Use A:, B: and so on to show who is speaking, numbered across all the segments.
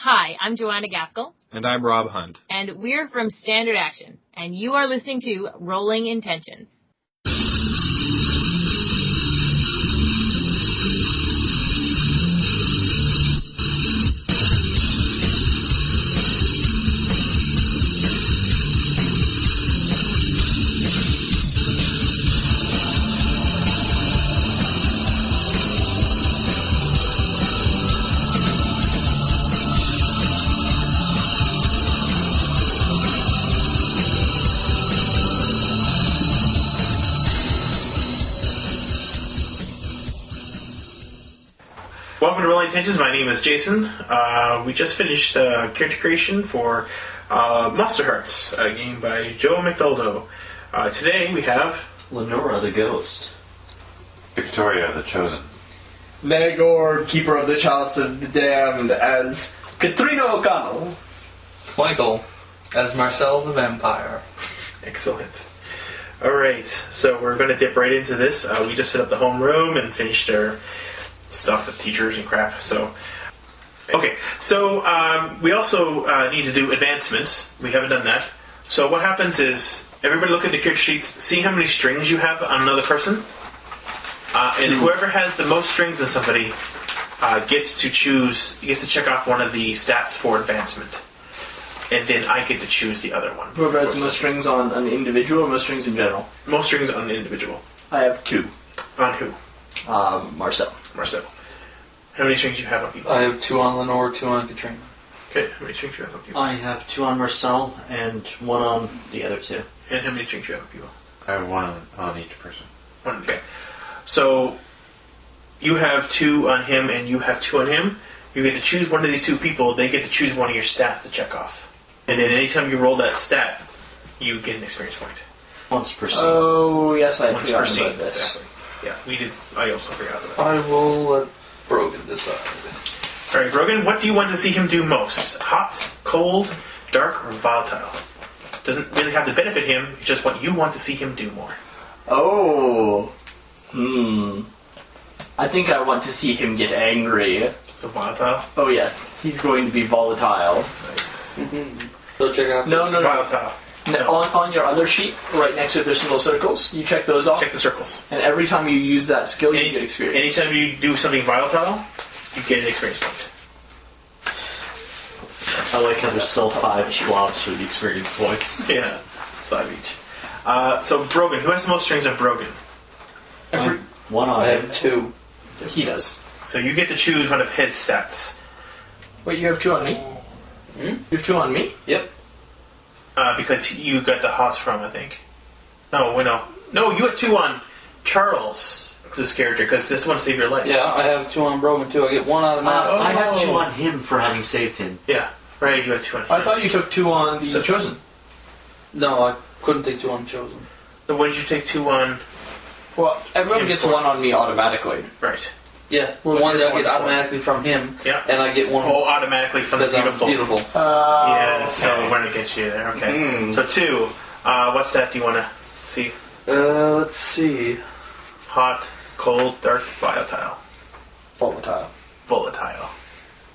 A: Hi, I'm Joanna Gaskell.
B: And I'm Rob Hunt.
A: And we're from Standard Action. And you are listening to Rolling Intentions.
C: Welcome to Rolling Intentions. My name is Jason. We just finished character creation for Monsterhearts, a game by Joe McDoldo. Today we have
D: Lenora the Ghost,
E: Victoria the Chosen,
F: Nagor, Keeper of the Chalice of the Damned, as Katrina O'Connell,
G: Michael as Marcel the Vampire.
C: Excellent. Alright, so we're going to dip right into this. We just set up the home room and finished our stuff with teachers and crap. So, okay. So we also need to do advancements. We haven't done that. So what happens is everybody look at the character sheets, see how many strings you have on another person, and whoever has the most strings in somebody gets to check off one of the stats for advancement, and then I get to choose the other one.
F: Whoever has the most strings on an individual or most strings in general?
C: Most strings on an individual.
F: I have 2.
C: On who?
F: Marcel.
C: Marcel. How many strings do you have on people?
G: I have 2 on Lenore, 2 on Katrina.
C: Okay, how many strings do you have on people?
D: I have 2 on Marcel and 1 on the other 2.
C: And how many strings do you have on people?
E: I have 1 on each person.
C: 1, okay. So, you have 2 on him and you have 2 on him. You get to choose one of these 2 people, they get to choose one of your stats to check off. And then anytime you roll that stat, you get an experience point.
D: Once per scene.
F: Oh, yes, I
C: Once per
F: forgot
C: scene,
F: about this.
C: exactly. Yeah, we did. I also forgot about that.
G: I will let Brogan decide.
C: Alright, Brogan, what do you want to see him do most? Hot, cold, dark, or volatile? Doesn't really have to benefit him, it's just what you want to see him do more.
F: Oh. I think I want to see him get angry.
C: So volatile?
F: Oh, yes. He's going to be volatile.
C: Nice.
G: So check out.
F: No.
C: Volatile.
F: On your other sheet, right next to there's little circles, you check those off.
C: Check the circles.
F: And every time you use that skill, you get experience.
C: Anytime you do something volatile, you get an experience point.
D: I like how there's still 5 Schwabs for the experience points.
C: Yeah, it's 5 each. So Brogan, who has the most strings on Brogan?
D: 1 on
G: I
D: him.
G: have 2.
F: He does.
C: So you get to choose one of his sets.
F: Wait, you have 2 on me? You have 2 on me?
G: Yep.
C: Because you got the hots from, I think. No, you had 2 on Charles, this character, because this one saved your life.
G: Yeah, I have 2 on Brogan too. I get 1 automatic.
D: I have 2 on him for having saved him.
C: Yeah, right, you had 2 on him.
F: I thought you took 2 on the Chosen.
G: No, I couldn't take 2 on Chosen.
C: So what did you take 2 on?
F: Well, everyone gets 1 on me automatically.
C: Right.
G: Yeah,
F: What was
G: one
F: your
G: that I
F: one
G: get
F: for?
G: automatically from him.
C: Yeah.
G: And I get 1
C: Automatically from the
G: because I'm
C: beautiful.
G: beautiful.
C: Yeah, so we're going to get you there. Okay. So 2, what stat do you want to see?
G: Let's see.
C: Hot, cold, dark, volatile.
F: Volatile.
C: Volatile.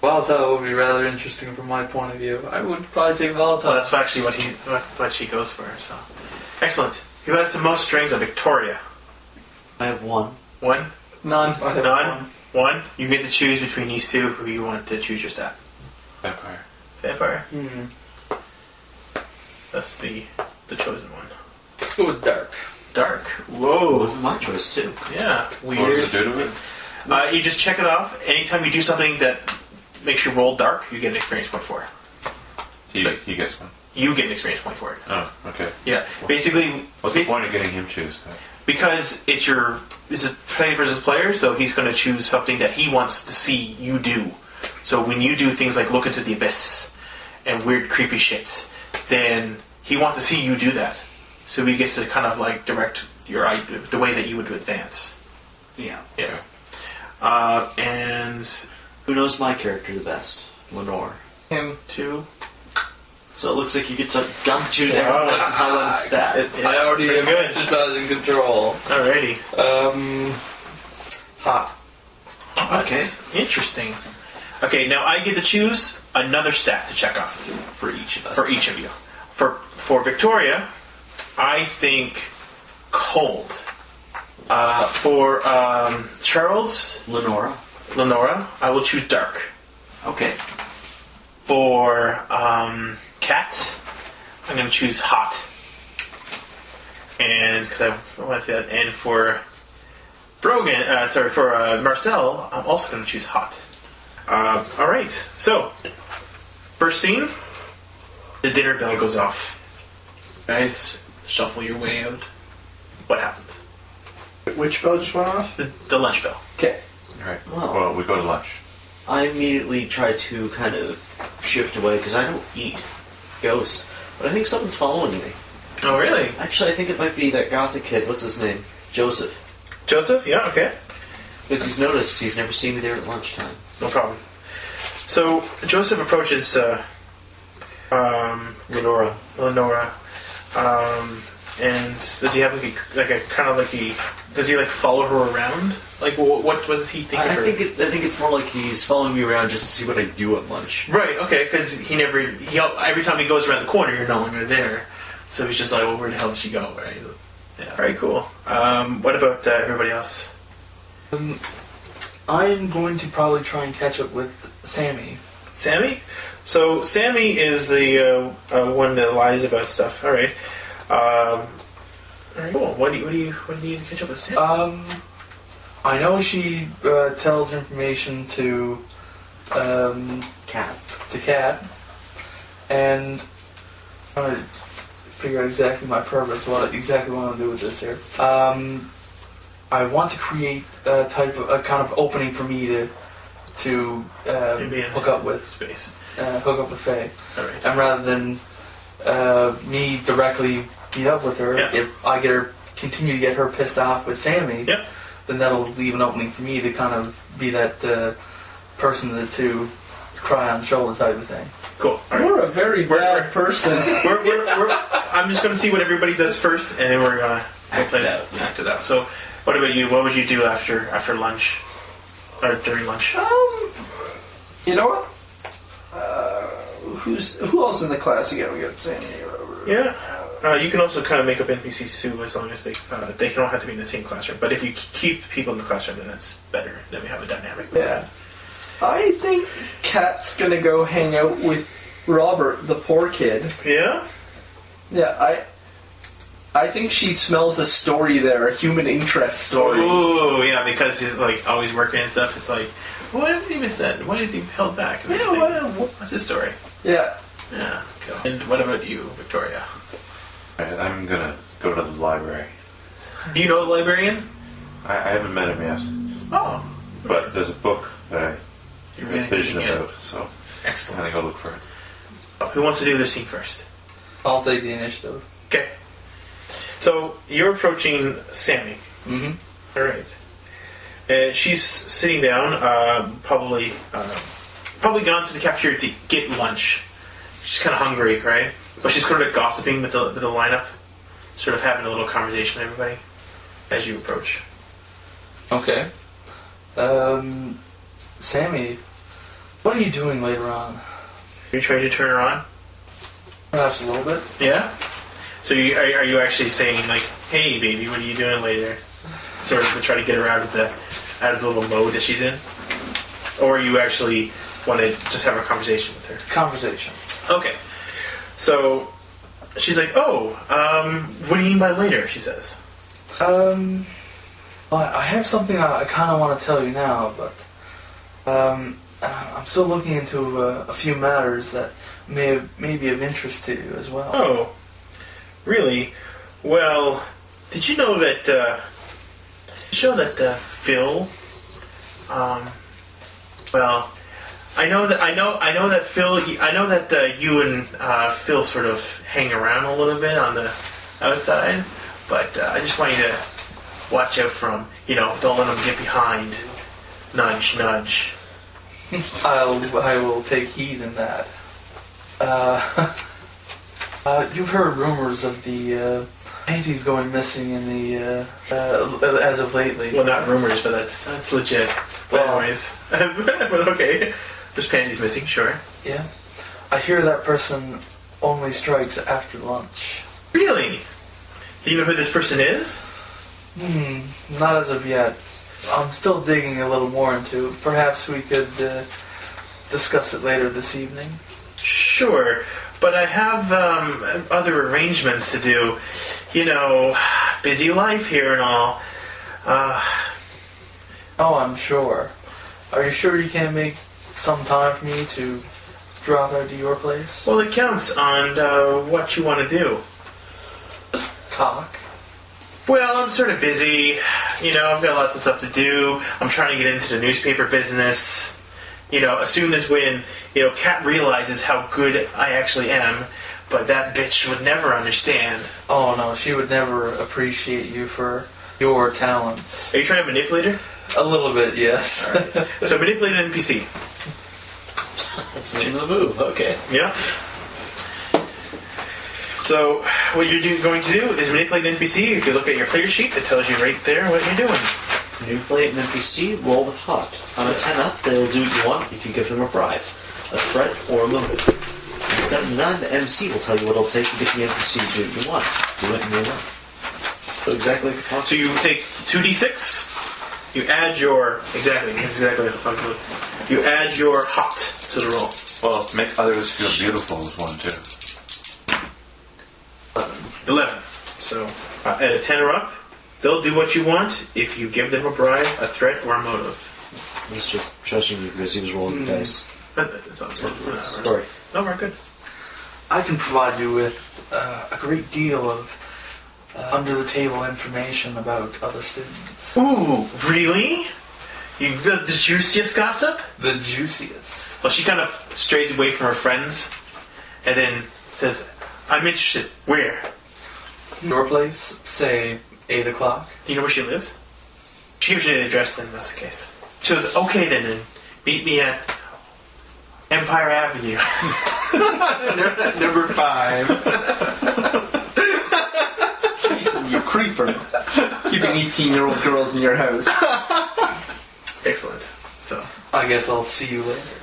G: Volatile would be rather interesting from my point of view. I would probably take Volatile.
C: Well, that's actually what she goes for. So, excellent. Who has the most strings on Victoria?
D: I have 1.
C: 1?
F: None.
G: I have
C: None? 1? You get to choose between these 2 who you want to choose your stat.
E: Vampire.
C: Vampire.
G: Mm-hmm.
C: That's the chosen one.
G: Let's go with Dark.
C: Dark. Whoa.
D: My choice, too.
C: Yeah. Weird.
E: What does it do to it?
C: You just check it off. Anytime you do something that makes you roll dark, you get an experience point for it.
E: He gets 1.
C: You get an experience point for it.
E: Oh, okay.
C: Yeah. Basically,
E: What's the point of getting him choose that?
C: because it's a player versus player, so he's going to choose something that he wants to see you do. So when you do things like look into the abyss and weird creepy shit, then he wants to see you do that. So he gets to kind of like direct your the way that you would advance.
D: Yeah.
C: Yeah. And
D: Who knows my character the best? Lenore.
F: Him.
C: 2.
D: So it looks like you get to gun choose everyone's silent stat.
G: I already am
C: good.
G: exercising control.
C: Alrighty.
G: Hot.
D: Okay.
C: Interesting. Okay, now I get to choose another stat to check off
D: For each of us.
C: for each of you. For Victoria, I think cold. For Charles, Lenora, I will choose dark.
D: Okay.
C: For Kat, I'm going to choose hot. And because I want to say that. And for Brogan, for Marcel, I'm also going to choose hot. All right. So, first scene, the dinner bell goes off. Guys, shuffle your way out. What happens?
F: Which bell just went off?
C: The lunch bell.
F: Okay.
E: Alright.
D: Well-
E: Well, we go to lunch.
D: I immediately try to kind of shift away because I don't eat ghosts. But I think something's following me.
C: Oh, really?
D: Actually, I think it might be that gothic kid. What's his name? Joseph.
C: Joseph? Yeah, okay.
D: Because he's noticed he's never seen me there at lunchtime.
C: No problem. So, Joseph approaches
D: Lenora.
C: and does he have does he follow her around? Like, what does he think of her?
D: I think it's more like he's following me around just to see what I do at lunch.
C: Right, okay, because every time he goes around the corner, you're no longer there. So he's just like, well, where the hell did she go, right? Yeah, very cool. What about everybody else?
G: I'm going to probably try and catch up with Sammy.
C: Sammy? So Sammy is the one that lies about stuff. All right. All right. Cool. What do you need to catch up with Sammy?
G: I know she tells information to
D: Cat.
G: Cat, and I'm trying to figure out exactly my purpose, what I want to do with this here. I want to create a kind of opening for me to hook up with
C: space.
G: Hook up with Faye.
C: All right.
G: And rather than me directly meet up with her,
C: Yeah.
G: if I continue to get her pissed off with Sammy,
C: Yep.
G: then that'll leave an opening for me to kind of be that person to cry on the shoulder type of thing.
C: Cool. All right.
F: You're a very bad person.
C: I'm just going to see what everybody does first, and then we're going to
D: Act
C: play
D: it out.
C: Act it out. So, what about you? What would you do after lunch or during lunch?
F: You know what? Who else in the class again? We got Sammy.
C: Yeah. You can also kind of make up NPCs too, as long as they don't have to be in the same classroom. But if you keep people in the classroom, then that's better. Then we have a dynamic.
F: Yeah. I think Kat's gonna go hang out with Robert, the poor kid.
C: Yeah.
F: Yeah, I think she smells a story there, a human interest story.
C: Oh, yeah, because he's always working and stuff. It's like, what did he miss that? Why is he held back?
F: Yeah,
C: What's his story?
F: Yeah.
C: Yeah. Cool. And what about you, Victoria?
E: Alright, I'm gonna go to the library.
C: Do you know the librarian?
E: I haven't met him yet.
C: Oh.
E: But there's a book that
C: You're
E: I
C: really
E: have a vision
C: thinking it.
E: about, so I'm
C: Excellent.
E: gonna go look for it.
C: Who wants to do their scene first?
G: I'll take the initiative.
C: Okay. So you're approaching Sammy.
G: Mm-hmm.
C: All right. She's sitting down, probably gone to the cafeteria to get lunch. She's kind of hungry, right? But she's sort of gossiping with the lineup, sort of having a little conversation with everybody as you approach.
G: Okay. Sammy, what are you doing later on?
C: Are you trying to turn her on?
G: Perhaps a little bit.
C: Yeah. So are you actually saying "Hey, baby, what are you doing later?" Sort of to try to get her out of the little mode that she's in, or you actually want to just have a conversation with her?
G: Conversation.
C: Okay. So she's like, "Oh, what do you mean by later?" She says.
G: Well, I have something I kind of want to tell you now, but I'm still looking into a few matters that may be of interest to you as well.
C: Oh, really? Well, did you know that? Phil? Well, I know that Phil. I know that you and Phil sort of hang around a little bit on the outside, but I just want you to watch out for him. Don't let him get behind. Nudge, nudge.
G: I will take heed in that. You've heard rumors of the panties going missing in the as of lately.
C: Well, not rumors, but that's legit.
G: Well-
C: Anyways, but okay. There's panties missing, sure.
G: Yeah. I hear that person only strikes after lunch.
C: Really? Do you know who this person is?
G: Not as of yet. I'm still digging a little more into it. Perhaps we could discuss it later this evening.
C: Sure, but I have other arrangements to do. You know, busy life here and all.
G: Oh, I'm sure. Are you sure you can't make some time for me to drop out to your place?
C: Well, it counts on what you want to do.
G: Talk.
C: Well, I'm sort of busy. You know, I've got lots of stuff to do. I'm trying to get into the newspaper business. You know, as soon as when, Kat realizes how good I actually am, but that bitch would never understand.
G: Oh, no, she would never appreciate you for your talents.
C: Are you trying to manipulate her?
G: A little bit, yes.
C: Alright. So manipulate an NPC.
D: That's the name of the move. Okay.
C: Yeah. So, what you're going to do is manipulate an NPC. If you look at your player sheet, it tells you right there what you're doing.
D: Manipulate an NPC, roll with hot. On a 10 up, they will do what you want if you give them a bribe, a threat, or a motive. On a 7 to 9, the MC will tell you what it'll take to get the NPC to do what you want. Do it in your way. So exactly like a concert.
C: So you take 2d6. You add your... Exactly. This is exactly like a fun move. You add your hot to the roll.
E: Well, make others feel beautiful is one, too.
C: 11. So, at a 10 or up, they'll do what you want if you give them a bribe, a threat, or a motive.
D: He's just trusting you because he was rolling the dice.
C: That's awesome.
D: Sorry.
C: No, we're good.
G: I can provide you with a great deal of under-the-table information about other students.
C: Ooh, really? The juiciest gossip?
G: The juiciest.
C: Well, she kind of strays away from her friends and then says, I'm interested. Where?
G: Your place, say 8 o'clock.
C: Do you know where she lives? She usually addressed then, that's the case. She goes, okay then, meet me at Empire Avenue.
F: Number 5. Jason, you creeper. Keeping 18-year-old girls in your house.
C: Excellent. So,
G: I guess I'll see you later.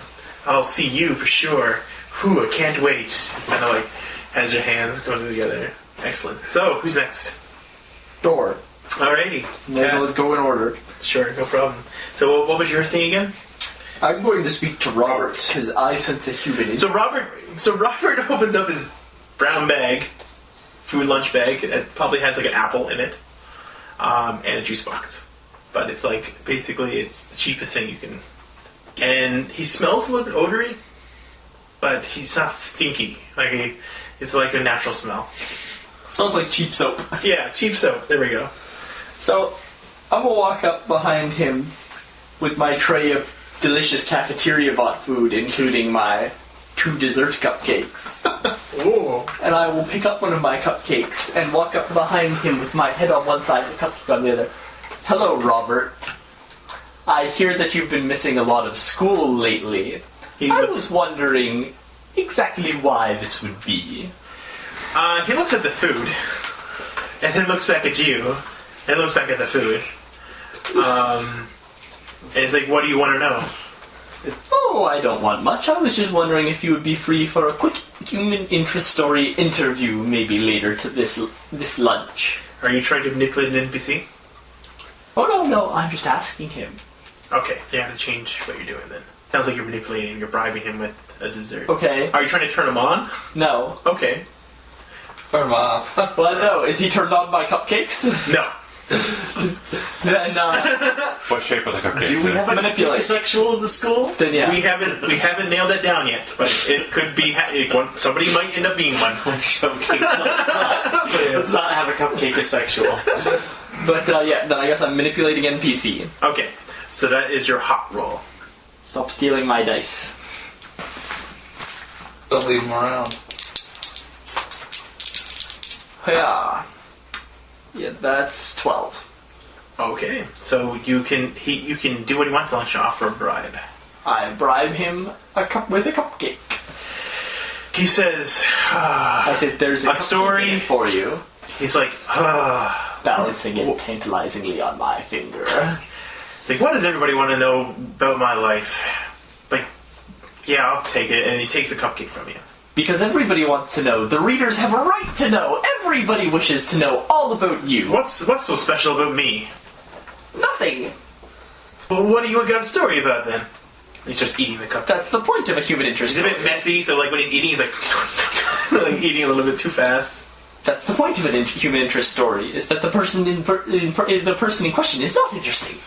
C: I'll see you for sure. Whew, I can't wait. Kind of like has her hands going together. Excellent. So, who's next?
F: Door.
C: Alrighty.
F: May as well go in order.
C: Sure, no problem. So, what was your thing again?
F: I'm going to speak to Robert, because I sense a human interest.
C: So Robert opens up his brown bag, food lunch bag. It probably has like an apple in it, and a juice box. But it's like, basically, it's the cheapest thing you can. And he smells a little bit odory, but he's not stinky. It's like a natural smell.
F: Smells like cheap soap.
C: Yeah, cheap soap. There we go.
F: So, I'm going to walk up behind him with my tray of delicious cafeteria-bought food, including my 2 dessert cupcakes.
C: Ooh.
F: And I will pick up one of my cupcakes and walk up behind him with my head on one side and the cupcake on the other. Hello, Robert. I hear that you've been missing a lot of school lately. I was wondering exactly why this would be.
C: He looks at the food, and then looks back at you, and looks back at the food. And he's like, what do you want to know?
F: Oh, I don't want much. I was just wondering if you would be free for a quick human interest story interview maybe later to this lunch.
C: Are you trying to manipulate an NPC?
F: Oh, no, I'm just asking him.
C: Okay, so you have to change what you're doing then. Sounds like you're manipulating, you're bribing him with a dessert.
F: Okay.
C: Are you trying to turn him on?
F: No.
C: Okay.
G: Turn him off.
F: Well, no. Is he turned on by cupcakes?
C: No.
F: Then,
E: What shape are the cupcakes?
D: Do we have a
F: Manipulate.
D: sexual in the school?
F: then yeah.
C: We haven't nailed that down yet, but it could be, somebody might end up being one.
D: Joking. Let's not have a cupcake as sexual.
F: But, yeah, then I guess I'm manipulating NPC.
C: Okay, so that is your hot roll.
F: Stop stealing my dice.
G: Don't leave him around.
F: Yeah. Yeah, that's 12.
C: Okay, so you can do what he wants to lunch and offer a bribe.
F: I bribe him with a cupcake.
C: He says,
F: I said, there's a
C: story
F: cupcake for you.
C: He's like,
F: Balancing it tantalizingly on my finger.
C: It's like, what does everybody want to know about my life? Like, Yeah, I'll take it. And he takes the cupcake from you.
F: Because everybody wants to know. The readers have a right to know. Everybody wishes to know all about you.
C: What's so special about me?
F: Nothing.
C: Well, what do you got a story about then? And he starts eating the cupcake.
F: That's the point of a human interest
C: He's a
F: story.
C: bit messy, so like when he's eating, he's like, like eating a little bit too fast.
F: That's the point of a human interest story, is that the person the person in question is not interesting.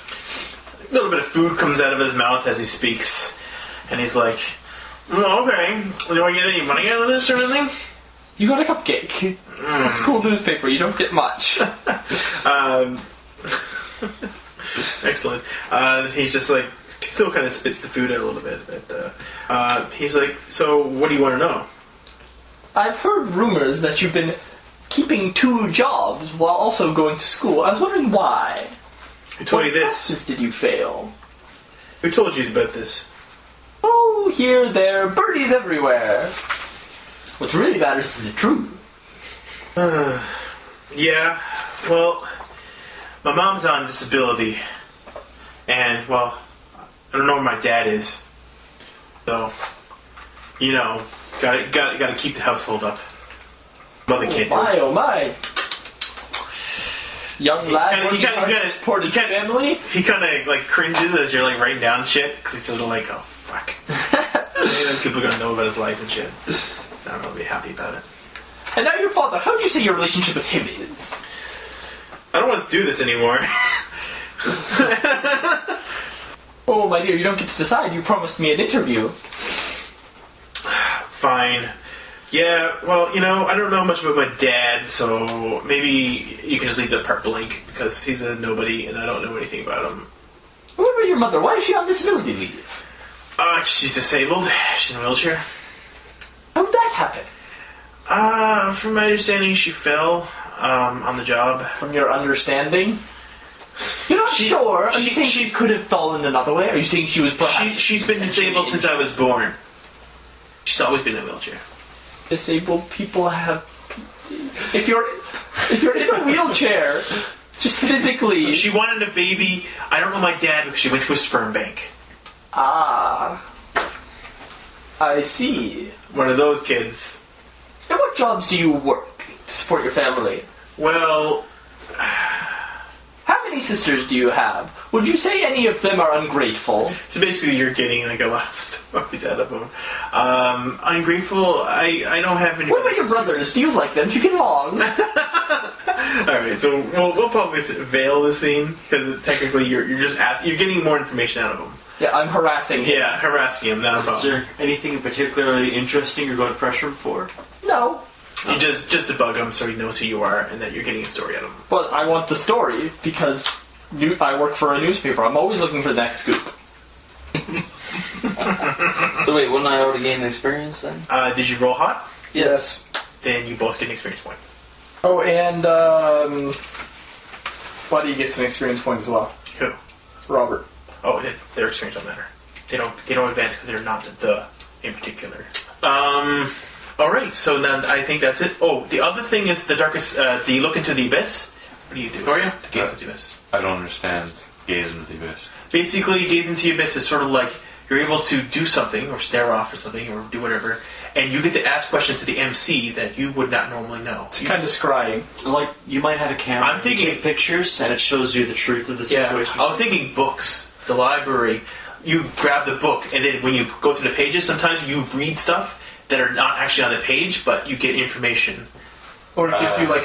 C: A little bit of food comes out of his mouth as he speaks, and he's like, okay, do I get any money out of this or anything?
F: You got a cupcake. It's a school newspaper, you don't get much.
C: Excellent. He's just like, still kind of spits the food out a little bit. But he's like, so what do you want to know?
F: I've heard rumors that you've been keeping 2 jobs while also going to school. I was wondering why.
C: Who told you
F: What
C: this?
F: classes did you fail?
C: Who told you about this?
F: Oh, here, there, birdies everywhere. What really matters is it true.
C: Yeah, well, my mom's on disability, and, well, I don't know where my dad is. So, you know, gotta keep the household up. Mother can't do it.
F: Oh my. Young lad working hard to support his family?
C: He kind of, like, cringes as you're, like, writing down shit, because he's sort of like, oh, fuck. Maybe people are gonna know about his life and shit. So I'm gonna be happy about it.
F: And now your father, how would you say your relationship with him is?
C: I don't want to do this anymore.
F: Oh, my dear, you don't get to decide. You promised me an interview.
C: Fine. Yeah, well, you know, I don't know much about my dad, so maybe you can just leave that part blank, because he's a nobody, and I don't know anything about him.
F: What about your mother? Why is she on disability leave?
C: She's disabled. She's in a wheelchair.
F: How did that happen?
C: From my understanding, she fell, on the job.
F: From your understanding? You're not sure? Are you saying she could have fallen another way? Are you saying she was perhaps...
C: She's been disabled since I was born. She's always been in a wheelchair.
F: Disabled people have... If you're in a wheelchair, just physically...
C: She wanted a baby. I don't know my dad because she went to a sperm bank.
F: Ah. I see.
C: One of those kids.
F: And what jobs do you work to support your family?
C: Well...
F: How many sisters do you have? Would you say any of them are ungrateful?
C: So basically you're getting like a lot of stories out of them. Ungrateful, I don't have any...
F: What about your brothers? Do you like them? Do you get along?
C: Alright, so we'll probably veil the scene, because technically you're just you're getting more information out of them.
F: Yeah, I'm harassing him.
C: Yeah, harassing him, not a
D: Is
C: problem.
D: there anything particularly interesting you're going to pressure him for?
F: No.
C: You just to bug him so he knows who you are and that you're getting a story out of him.
F: But I want the story because I work for a newspaper. I'm always looking for the next scoop.
G: So wait, wouldn't I already gain experience then?
C: Did you roll hot?
G: Yes.
C: Then you both get an experience point.
F: Oh, and Buddy gets an experience point as well.
C: Who?
F: Robert.
C: Oh, their experience don't matter. They don't advance because they're not the in particular. All right, so then I think that's it. Oh, the other thing is the darkest. Do you look into the abyss? What do you do? To gaze into the abyss.
E: I don't understand gaze into the abyss.
C: Basically, gaze into the abyss is sort of like you're able to do something or stare off or something or do whatever, and you get to ask questions to the MC that you would not normally know.
F: It's kind of scrying.
D: Like, you might have a camera.
C: I'm thinking-
D: you take pictures, and it shows you the truth of the
C: Yeah,
D: situation.
C: I was thinking books, the library. You grab the book, and then when you go through the pages, sometimes you read stuff that are not actually on the page, but you get information.
F: Or it gives you like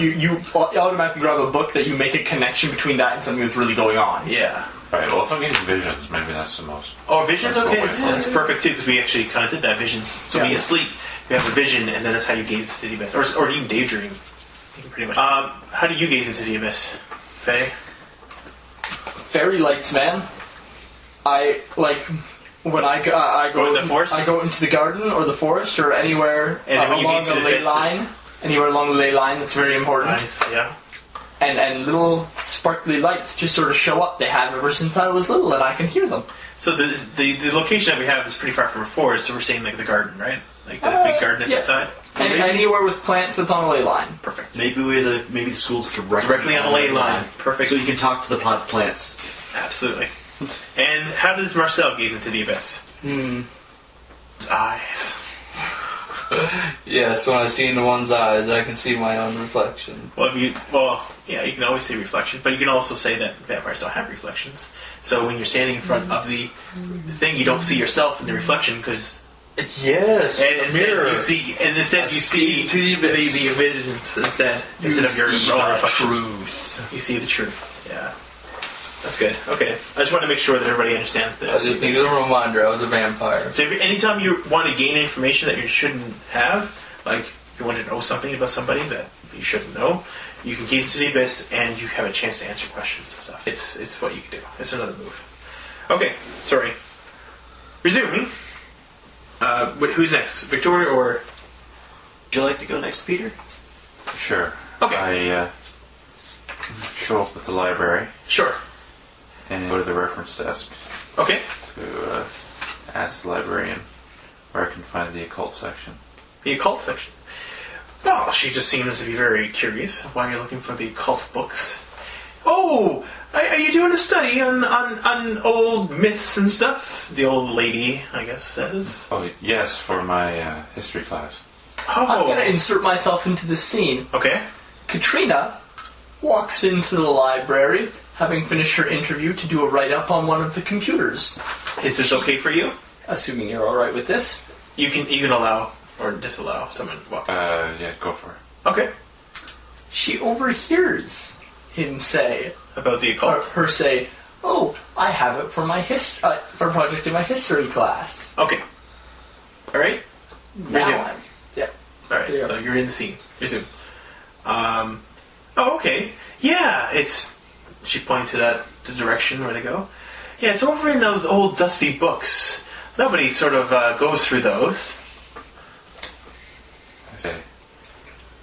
F: you automatically grab a book that you make a connection between that and something that's really going on.
C: Yeah.
E: Right, well, if I'm getting visions, maybe that's the most...
C: Oh, visions?
E: That's
C: Okay,
E: what
C: that's perfect too, because we actually kind of did that, visions. So when you sleep, you have a vision, and then that's how you gaze into the abyss. Or even daydream. You can pretty much. How do you gaze into the abyss, Faye?
F: Fairy lights, man. I like when I go
C: in the forest?
F: I go into the garden or the forest or anywhere
C: And then when you
F: along
C: gaze to
F: the
C: the
F: ley
C: abyss,
F: line. Anywhere along the ley line, that's very important.
C: Nice, yeah.
F: And little sparkly lights just sort of show up. They have ever since I was little, and I can hear them.
C: So the location that we have is pretty far from a forest, so we're saying like the garden, right? Like the big garden that's
F: yeah.
C: outside?
F: And anywhere with plants that's on a ley line.
C: Perfect.
D: Maybe the school's
C: Directly on the ley line. Perfect.
D: So you can talk to the pot plants.
C: Absolutely. And how does Marcel gaze into the abyss? eyes.
G: Yes, when I see into one's eyes, I can see my own reflection.
C: Well, you can always see reflection, but you can also say that vampires don't have reflections. So when you're standing in front of the thing, you don't see yourself in the reflection because.
G: Yes,
C: And instead
G: mirror.
C: you see the visions instead of your own reflection.
F: Truth.
C: You see the truth. Yeah, that's good. Okay, I just want to make sure that everybody understands that.
G: I just needed a reminder I was a vampire.
C: So anytime you want to gain information that you shouldn't have, like you want to know something about somebody that you shouldn't know, you can gaze to the abyss and you have a chance to answer questions and stuff. It's what you can do. It's another move. Okay, sorry. Resuming. Who's next? Victoria or...
D: Would you like to go next, Peter?
E: Sure.
C: Okay.
E: I show up at the library
C: Sure.
E: and go to the reference desk
C: Okay.
E: to ask the librarian where I can find the occult section.
C: The occult section. Well, she just seems to be very curious why you're looking for the occult books. Oh, are you doing a study on old myths and stuff? The old lady, I guess, says.
E: Oh, yes, for my history class.
C: Oh.
F: I'm going to insert myself into this scene.
C: Okay.
F: Katrina walks into the library, having finished her interview, to do a write-up on one of the computers.
C: Is this okay for you?
F: Assuming you're alright with this.
C: You can allow or disallow someone walking.
E: Yeah, go for it.
C: Okay.
F: She overhears him say,
C: About the
F: or
C: occult.
F: her say, "Oh, I have it for my for a project in my history class."
C: Okay. All right. Resume.
F: Now yeah.
C: All right.
F: Yeah.
C: So you're in the scene. Resume. Oh, okay. Yeah, it's. She points it at the direction where they go. Yeah, it's over in those old dusty books. Nobody sort of goes through those.
E: I say,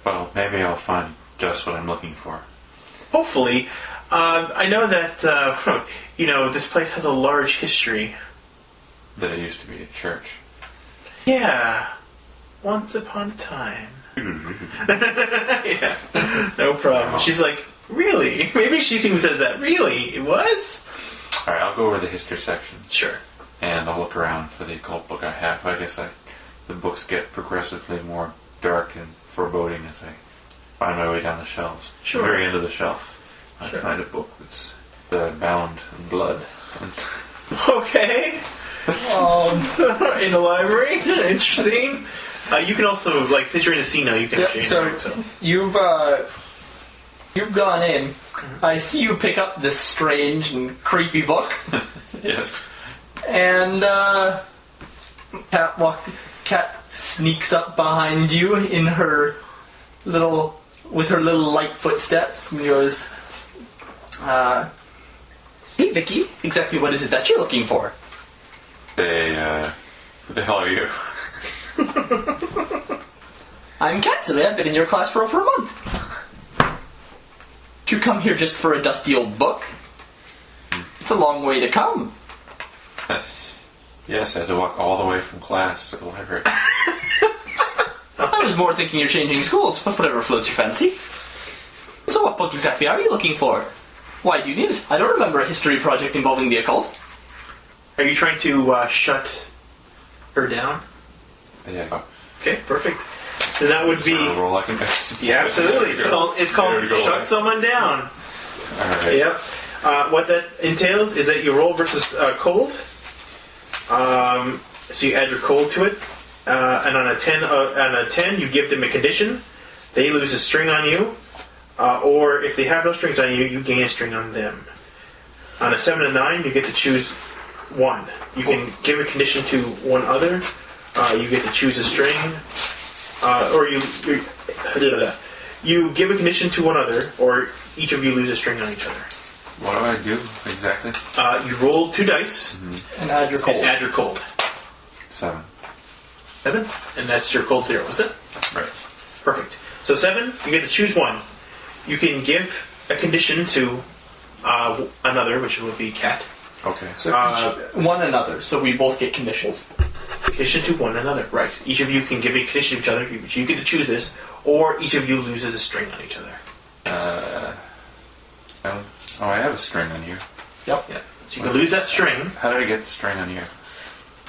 E: well, maybe I'll find just what I'm looking for.
C: Hopefully. I know that, this place has a large history.
E: That it used to be a church.
C: Yeah. Once upon a time. Yeah. No problem. She's like, really? Maybe she even says that. Really? It was?
E: Alright, I'll go over the history section.
C: Sure.
E: And I'll look around for the occult book I have. I guess the books get progressively more dark and foreboding as I find my way down the shelves.
C: Sure.
E: At the very end of the shelf, I
C: Sure.
E: find a book that's bound in blood. And
C: Okay. In the library? Interesting. You can also, since you're in the scene now, you can actually
F: so
C: interact, so.
F: you've gone in. I see you pick up this strange and creepy book,
E: yes.
F: and Cat sneaks up behind you in her with her little light footsteps and goes, "Hey, Vicky, exactly what is it that you're looking for?"
E: Say, who the hell are you?
F: I'm Catsley. I've been in your class for over a month. Did you come here just for a dusty old book? It's a long way to come.
E: Yes, I had to walk all the way from class to the library.
F: I was more thinking you're changing schools, but whatever floats your fancy. So what book exactly are you looking for? Why do you need it? I don't remember a history project involving the occult.
C: Are you trying to shut her down?
E: Yeah.
C: Okay, perfect. Then that would be...
E: Roll like a guess.
C: Yeah, absolutely. It's called
E: There we go.
C: Shut Someone Down.
E: Alright.
C: Yep. What that entails is that you roll versus cold. So you add your cold to it, and on a 10, you give them a condition. They lose a string on you, or if they have no strings on you, you gain a string on them. On a 7 and 9, you get to choose one. You can give a condition to one other. You get to choose a string, or you give a condition to one other, or each of you lose a string on each other.
E: What do I do exactly?
C: You roll 2 dice
F: And add your cold.
C: and add your cold.
E: 7.
C: 7, and that's your cold 0, is it?
E: Right.
C: Perfect. So 7, you get to choose one. You can give a condition to another, which would be cat.
E: Okay.
F: So one another, so we both get conditions.
C: Condition to one another, right. Each of you can give a condition to each other. You get to choose this, or each of you loses a string on each other.
E: I have a string on here.
F: Yep.
C: Yeah. So you can lose that string.
E: How did I get the string on here?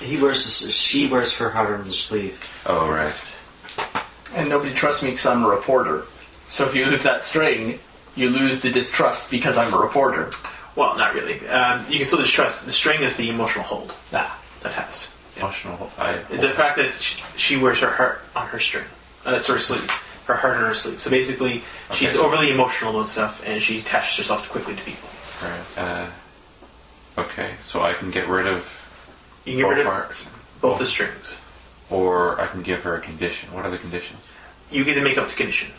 D: She wears her heart on the sleeve.
E: Oh, right.
F: And nobody trusts me because I'm a reporter. So if you lose that string, you lose the distrust because I'm a reporter.
C: Well, not really. You can still distrust. The string is the emotional hold that has.
E: Emotional.
C: The fact that she wears her heart on her string. That's her sleeve. Her heart on her sleeve. So basically, she's overly emotional about stuff, and she attaches herself quickly to people.
E: Right. Okay, so I can get rid of
C: You can get rid of both the strings.
E: Or I can give her a condition. What are the conditions?
C: You get to make up the condition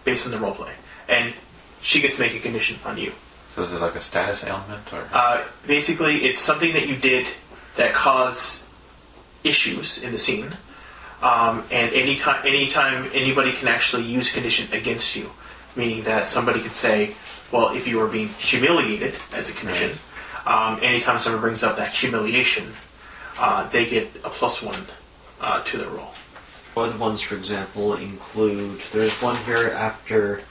C: based on the roleplay. And she gets to make a condition on you.
E: So is it like a status ailment? Or
C: Basically, it's something that you did that caused issues in the scene. And anytime anybody can actually use a condition against you. Meaning that somebody could say, well, if you were being humiliated as a condition, anytime someone brings up that humiliation, they get a +1 to their roll.
D: Other ones, for example, include... There's one here after...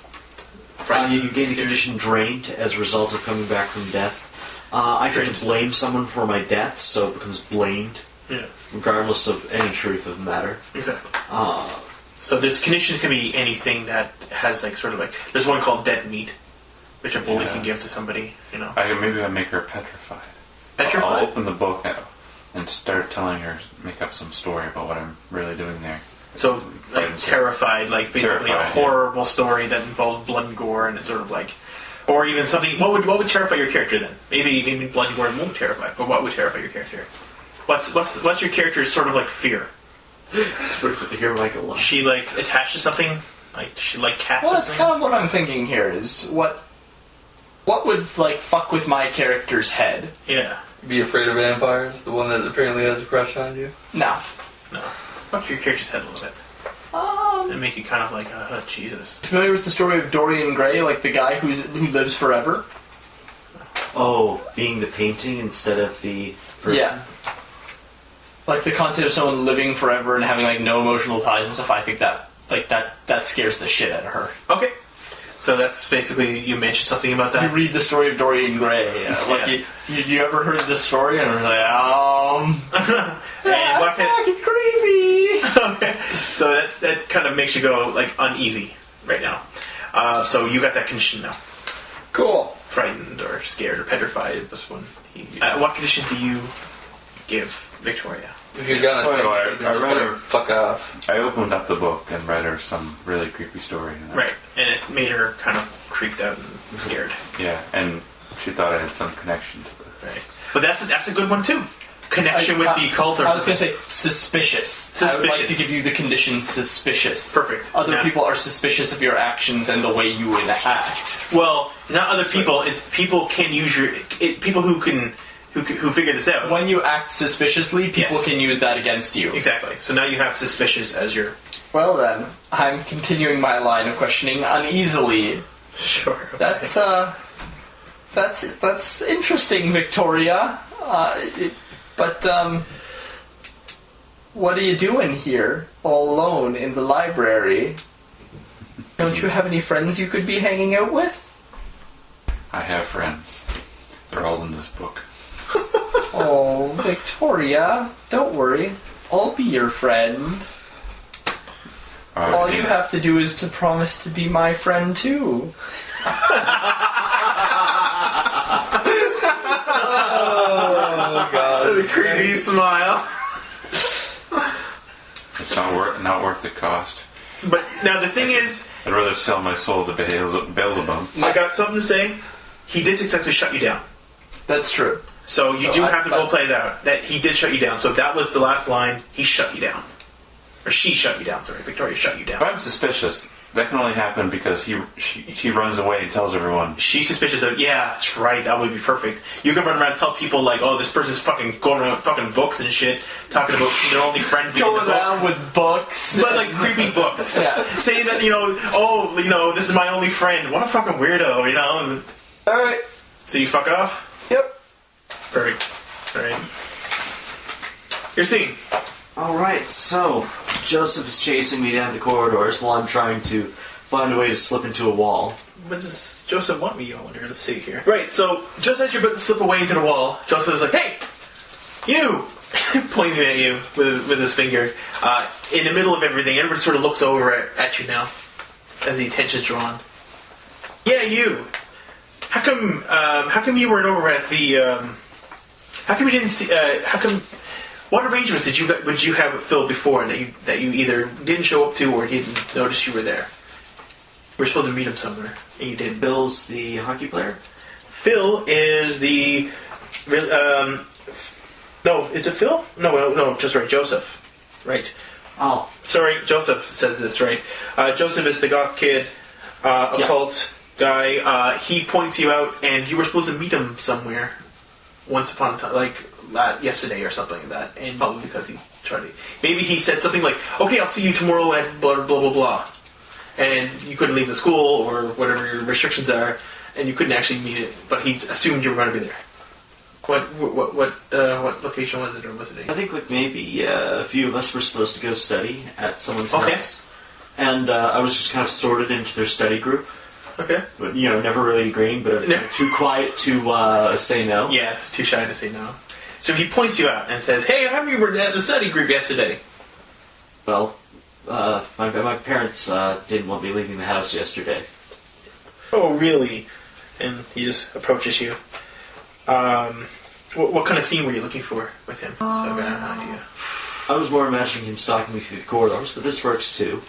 D: you gain the condition drained as a result of coming back from death. I can blame someone for my death, so it becomes blamed.
C: Yeah.
D: Regardless of any truth of the matter.
C: Exactly. So there's conditions can be anything that has there's one called dead meat, which a bully can give to somebody.
E: Maybe I make her petrified.
C: Petrified.
E: I'll open the book and start telling her, make up some story about what I'm really doing there.
C: So terrified, basically terrified, a horrible story that involved blood and gore, and it's sort of or even something. What would terrify your character then? Maybe blood and gore won't terrify, but what would terrify your character? What's your character's sort of fear?
D: It's perfect to hear Michael laugh.
C: She attached to something, she cats.
F: Well, that's kind of what I'm thinking here. Is what would fuck with my character's head?
C: Yeah.
G: Be afraid of vampires? The one that apparently has a crush on you?
F: No.
C: Fuck your character's head a little bit. And make you kind of oh, Jesus.
F: Familiar with the story of Dorian Gray, the guy who lives forever?
D: Oh, being the painting instead of the person?
F: Yeah. The concept of someone living forever and having no emotional ties and stuff, I think that scares the shit out of her.
C: Okay. So that's basically, you mentioned something about that?
F: You read the story of Dorian Gray. You ever heard this story? And I was that's fucking creepy!
C: Okay. So that kind of makes you go, uneasy right now. So you got that condition now.
F: Cool.
C: Frightened or scared or petrified, this one. What condition do you give Victoria?
G: If you're gonna fuck off.
E: I opened up the book and read her some really creepy story.
C: Right, and it made her kind of creeped out and scared.
E: Yeah, and she thought I had some connection to it.
C: Right, but that's a good one too. Connection with the cult.
F: I was going to say suspicious. I would like to give you the condition suspicious.
C: Perfect.
F: Other people are suspicious of your actions and the way you act.
C: Well, not other people. Is people can use people who can. Who figured this out.
F: When you act suspiciously, people can use that against you.
C: Exactly. So now you have suspicious as your...
F: Well then, I'm continuing my line of questioning uneasily.
C: Sure. Okay.
F: That's interesting, Victoria. But what are you doing here, all alone in the library? Don't you have any friends you could be hanging out with?
E: I have friends. They're all in this book.
F: Oh, Victoria, don't worry. I'll be your friend. All you have to do is to promise to be my friend, too.
G: Oh, God.
C: The creepy smile.
E: It's not worth the cost.
C: But now the thing is...
E: I'd rather sell my soul to Beelzebub.
C: I got something to say. He did successfully shut you down.
F: That's true.
C: So you do have to roleplay that he did shut you down. So if that was the last line, he shut you down. Or she shut you down, sorry. Victoria shut you down.
E: If I'm suspicious, that can only happen because she runs away and tells everyone.
C: She's suspicious of, yeah, that's right, that would be perfect. You can run around and tell people, oh, this person's fucking going around with fucking books and shit, talking about their only friend being
F: going around with books.
C: But, creepy books.
F: Yeah.
C: Saying that, this is my only friend. What a fucking weirdo,
F: Alright.
C: So you fuck off?
F: Yep.
C: Perfect. Alright. Your scene.
D: Alright, so Joseph is chasing me down the corridors while I'm trying to find a way to slip into a wall.
C: What does Joseph want me, I wonder? Let's see here. Right, so just as you're about to slip away into the wall, Joseph is like, hey! You! pointing at you with his finger. In the middle of everything, everybody sort of looks over at you now as the attention's drawn. Yeah, you. How come you weren't over at the? How come you didn't see? How come? What arrangements did you have with Phil before that you either didn't show up to or didn't notice you were there? We were supposed to meet him somewhere, and you didn't.
D: Bill's the hockey player?
C: Phil is the... no, is it Phil? No, just right, Joseph. Right.
D: Oh.
C: Sorry, Joseph says this, right? Joseph is the goth kid, occult guy. He points you out, and you were supposed to meet him somewhere once upon a time, like yesterday or something like that. And probably because he tried to... Maybe he said something like, okay, I'll see you tomorrow at blah, blah, blah, blah. And you couldn't leave the school or whatever your restrictions are, and you couldn't actually meet it, but he assumed you were going to be there. What location was it, or was it?
D: I think like maybe a few of us were supposed to go study at someone's house, and I was just kind of sorted into their study group.
C: Okay.
D: But never really agreeing, but too quiet to say no.
C: Yeah, too shy to say no. So he points you out and says, "Hey, how come you were at the study group yesterday?"
D: Well, my parents didn't want me leaving the house yesterday.
C: Oh, really? And he just approaches you. What kind of scene were you looking for with him? So I've got an idea.
D: I was more imagining him stalking me through the corridors, but this works too.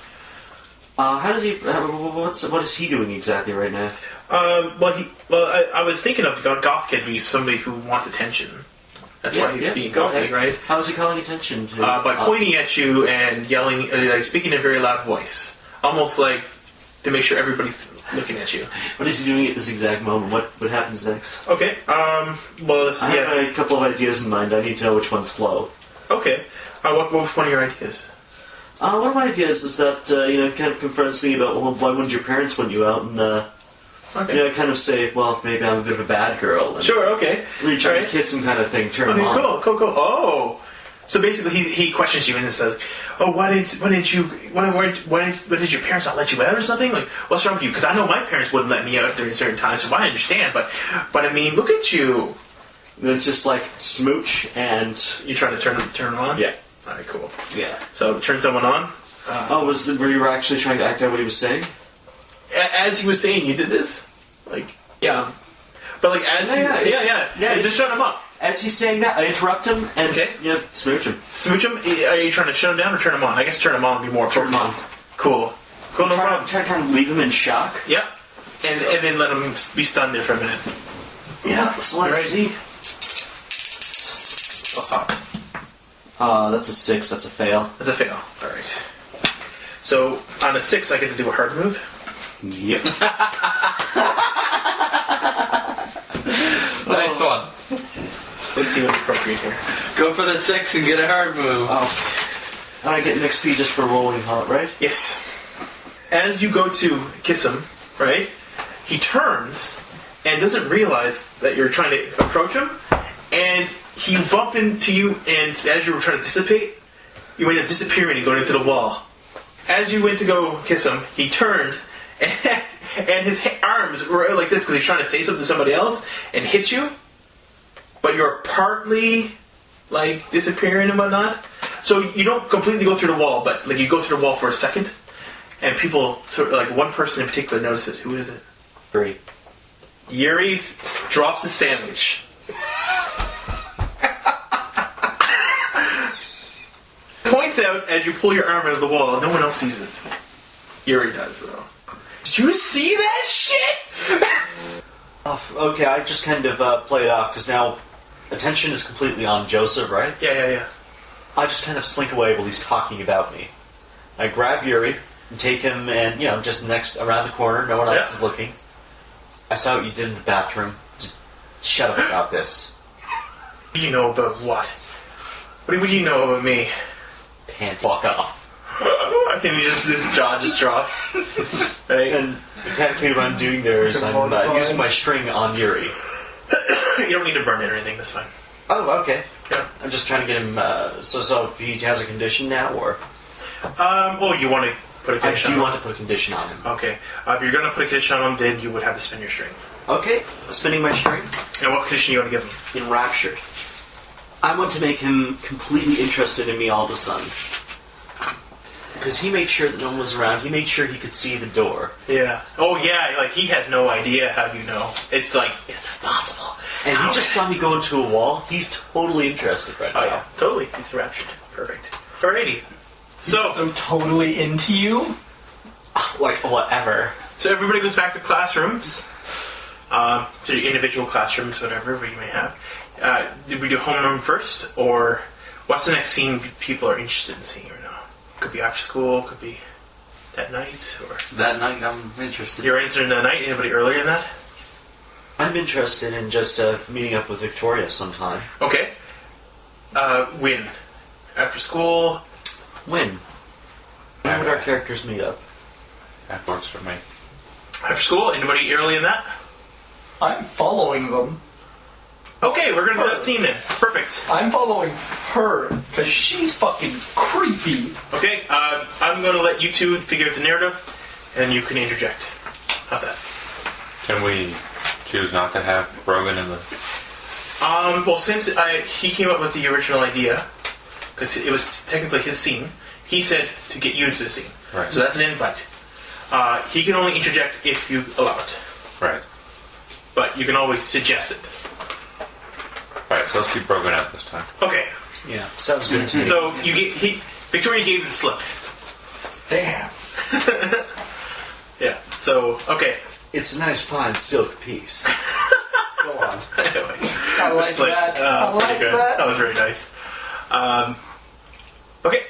D: How does he? What is he doing exactly right now?
C: I was thinking of goth kid being somebody who wants attention. That's why he's being gothy, right?
D: How is he calling attention to?
C: By pointing at you and yelling, like speaking in a very loud voice, almost like to make sure everybody's looking at you.
D: What is he doing at this exact moment? What happens next?
C: Okay. I
D: have a couple of ideas in mind. I need to know which ones flow.
C: Okay. What was one of your ideas?
D: One of my ideas is that kind of confronts me about, well, why wouldn't your parents want you out, and kind of say, well, maybe I'm a bit of a bad girl. And
C: sure. Okay.
D: Really try to kiss him, kind of thing. Turn him on.
C: Cool. Oh. So basically, he questions you and says, "Oh, why did your parents not let you out or something? Like, what's wrong with you? Because I know my parents wouldn't let me out during certain times, so I understand. But I mean, look at you.
D: And it's just like smooch, and
C: you trying to turn them on?
D: Yeah.
C: All right, cool.
D: Yeah.
C: So turn someone on.
D: Were you actually trying to act out what he was saying?
C: As he was saying, you did this, like, yeah. But like as just shut him up.
D: As he's saying that, I interrupt him and smooch him.
C: Smooch him? Are you trying to shut him down or turn him on? I guess turn him on would be more appropriate.
D: Turn him on.
C: Cool. No problem.
D: Try to kind of leave him in shock.
C: Yep. And then let him be stunned there for a minute.
D: Yeah, so let's see. That's a 6. That's a fail.
C: That's a fail. Alright. So, on a 6, I get to do a hard move?
D: Yep.
E: Nice one.
C: Let's see what's appropriate here.
F: Go for the 6 and get a hard move.
D: Oh. And I get an XP just for rolling hot, right?
C: Yes. As you go to kiss him, right, he turns and doesn't realize that you're trying to approach him, and he bump into you, and as you were trying to dissipate, you end up disappearing and going into the wall. As you went to go kiss him, he turned, and his arms were like this because he's trying to say something to somebody else and hit you, but you're partly like disappearing and whatnot. So you don't completely go through the wall, but like you go through the wall for a second, and people sort of like one person in particular notices. Who is it?
D: Yuri.
C: Yuri drops the sandwich. Points out as you pull your arm out of the wall, and no one else sees it. Yuri does, though. Did you see that shit?
D: Okay, I just kind of play it off, because now attention is completely on Joseph, right?
C: Yeah.
D: I just kind of slink away while he's talking about me. I grab Yuri and take him, and, just next, around the corner, no one else is looking. I saw what you did in the bathroom. Just shut up about this.
C: What do you know about what? What do you know about me?
D: Fuck off.
C: I think his jaw just drops. Right?
D: And the kind of thing I'm doing there is I'm using my string on Yuri.
C: You don't need to burn it or anything, that's fine.
D: Oh, okay.
C: Yeah.
D: I'm just trying to get him, so he has a condition now, or?
C: You want to put a condition on him?
D: I do want to put a condition on him.
C: Okay. If you're going to put a condition on him, then you would have to spin your string.
D: Okay, spinning my string.
C: And what condition you want to give him?
D: Enraptured. I want to make him completely interested in me all of a sudden. Because he made sure that no one was around. He made sure he could see the door.
C: Yeah. Oh, yeah, like, he has no idea how you know. It's like, it's impossible.
D: And he just saw me go into a wall. He's totally interested right now.
C: Oh, yeah, totally. He's raptured. Perfect. Alrighty.
F: So totally into you?
D: Like, whatever.
C: So everybody goes back to classrooms. To the individual classrooms, whatever you may have. Did we do homeroom first? Or what's the next scene people are interested in seeing right now? Could be after school, could be that night, or...
E: That night, I'm interested.
C: You're interested in that night? Anybody earlier than that?
D: I'm interested in just meeting up with Victoria sometime.
C: Okay. When? After school?
D: When? When would our characters meet up?
E: That works for me.
C: After school? Anybody early in that?
F: I'm following them.
C: Okay, we're gonna do that scene then. Perfect.
F: I'm following her, because she's fucking creepy.
C: Okay, I'm gonna let you two figure out the narrative, and you can interject. How's that?
E: Can we choose not to have Brogan in the...
C: Well, since he came up with the original idea, because it was technically his scene, he said to get you into the scene.
E: Right.
C: So that's an invite. He can only interject if you allow it.
E: Right.
C: But you can always suggest it.
E: Right, so let's keep Brogan out this time.
C: Okay.
D: Yeah, sounds good to me.
C: So Victoria gave the slip.
F: Damn.
C: Yeah. So okay.
D: It's a nice fine silk piece. Go on.
C: Anyways,
F: I like
C: the slip.
F: that. I
C: Pretty
F: like
C: good.
F: that.
C: That was very nice. Okay.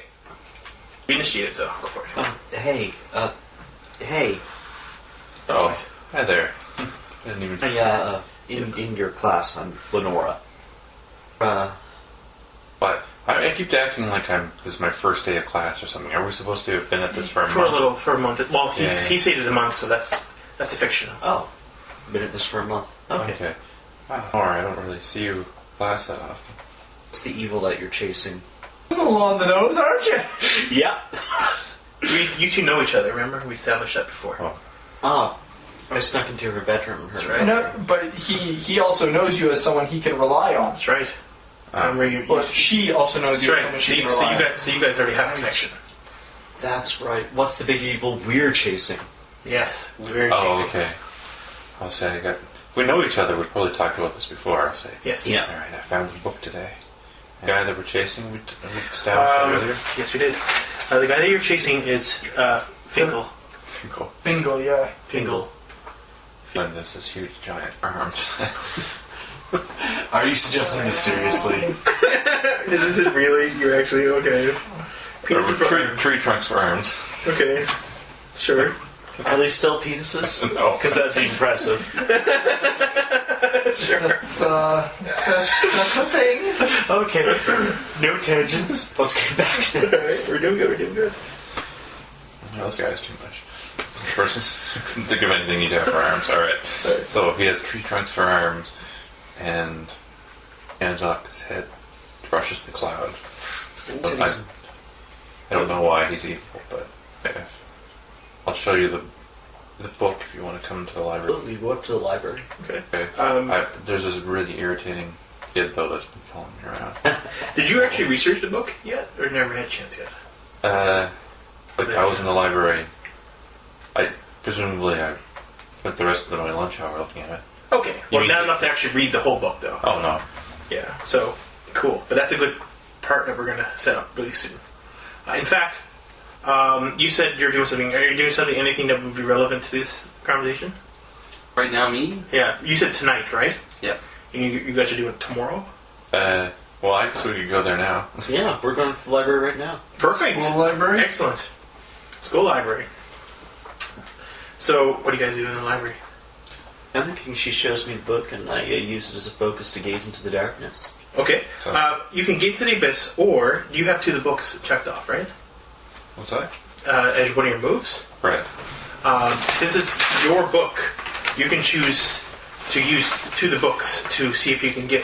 C: We initiated, so go for it.
D: Hey.
E: Oh, hi there. Didn't even...
D: In your class, I'm Lenora.
E: But I keep acting like this is my first day of class or something. Are we supposed to have been at this for a month?
C: For a month. Well, he stated a month, so that's a fictional.
D: Oh. Been at this for a month. Okay.
E: Wow. Alright, I don't really see you class that often.
D: It's the evil that you're chasing.
F: A little on the nose, aren't you?
D: Yep.
C: You two know each other, remember? We established that before.
D: Oh. I snuck into her bedroom and heard
C: That's right.
F: No, but he also knows you as someone he can rely on.
C: That's right.
F: But she also knows
C: That's
F: you as
C: right.
F: someone she can rely on.
C: So you guys already have a connection.
D: That's right. What's the big evil we're chasing?
C: Yes. We're chasing.
E: Oh, okay. I'll say if we know each other, we've probably talked about this before, I'll say.
C: Yes.
D: Yeah.
E: Alright, I found the book today. The guy that we're chasing, we established that earlier?
C: Yes, we did. The guy that you're chasing is Finkel.
E: Finkel.
F: Bingo, yeah.
C: Finkel.
E: And this is huge giant arms.
D: Are you suggesting this seriously?
C: Is it really? You're actually okay.
E: Tree trunks for arms.
C: Okay. Sure.
D: Are they still penises?
E: No.
D: Because that'd be impressive.
C: Sure.
F: That's a thing.
D: Okay. No tangents. Let's get back to this.
C: We're doing good.
E: No, this guy's too much. First, couldn't think of anything he'd have for arms. Alright. So he has tree trunks for arms, and hands off his head, brushes the clouds. I don't know why he's evil, but I'll show you the book if you want to come to the library.
D: We go up to the library.
C: Okay.
E: There's this really irritating kid, though, that's been following me around.
C: Did you actually research the book yet, or never had a chance yet?
E: I was in the library. Presumably I spent the rest of my lunch hour looking at it.
C: Okay. Well, not enough to actually read the whole book, though.
E: Oh, no.
C: Yeah. So, cool. But that's a good part that we're going to set up really soon. In fact, you said you're doing something. Are you doing something, anything that would be relevant to this conversation?
B: Right now, me?
C: Yeah. You said tonight, right?
B: Yep.
C: And you guys are doing it tomorrow?
E: Well, I guess we could go there now.
D: Yeah, we're going to the library right now.
C: Perfect.
F: School library?
C: Excellent. School library. So, what do you guys do in the library?
D: I'm thinking she shows me the book and I use it as a focus to gaze into the darkness.
C: Okay. You can gaze to the abyss, or you have two of the books checked off, right?
E: What's that?
C: As one of your moves.
E: Right.
C: Since it's your book, you can choose to use two of the books to see if you can get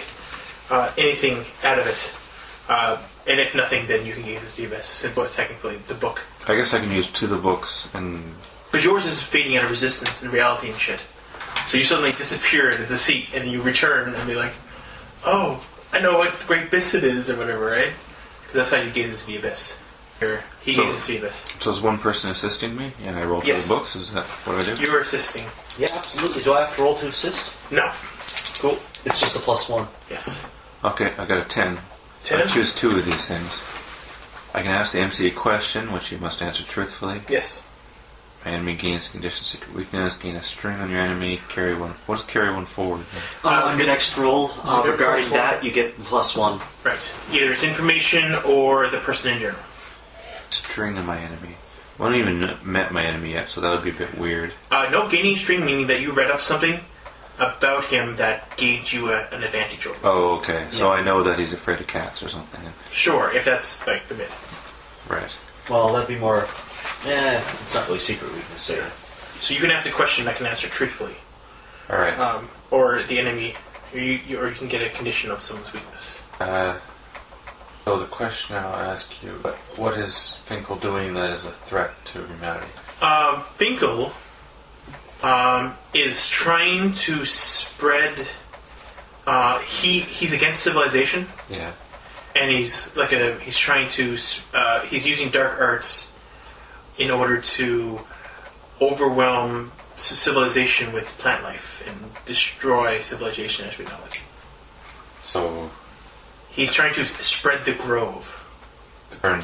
C: anything out of it. And if nothing, then you can gaze into the abyss, since it's technically the book.
E: I guess I can use two of the books and...
C: Because yours is fading out of resistance and reality and shit. So you suddenly disappear into the seat, and you return and be like, oh, I know what great abyss it is, or whatever, right? Because that's how you gaze into the abyss. Or he gazes into the abyss.
E: So is one person assisting me, and I roll to the books? Is that what I do?
C: You're assisting.
D: Yeah, absolutely. Do I have to roll to assist?
C: No. Cool.
D: It's just a +1.
C: Yes.
E: Okay, I got a 10.
C: 10?
E: I choose 2 of these things. I can ask the MC a question, which you must answer truthfully.
C: Yes.
E: My enemy gains condition secret weakness, gain a string on your enemy, carry one. What does carry one forward?
D: On your next roll, regarding
C: +1.
D: that, you get +1.
C: Right. Either it's information or the person in general.
E: String on my enemy. I haven't even met my enemy yet, so that would be a bit weird.
C: No, gaining string meaning that you read up something about him that gave you an advantage over him.
E: Oh, okay. So I know that he's afraid of cats or something.
C: Sure, if that's like the myth.
E: Right.
D: Well, that'd be more... it's not really secret weakness, so...
C: So you can ask a question that can answer truthfully.
E: Alright.
C: Or the enemy, or you can get a condition of someone's weakness.
E: So the question I'll ask you, what is Finkel doing that is a threat to humanity?
C: Finkel is trying to spread... he's against civilization.
E: Yeah.
C: And he's trying to... he's using dark arts in order to overwhelm civilization with plant life and destroy civilization as we know it.
E: So...
C: He's trying to spread the grove.
E: Turn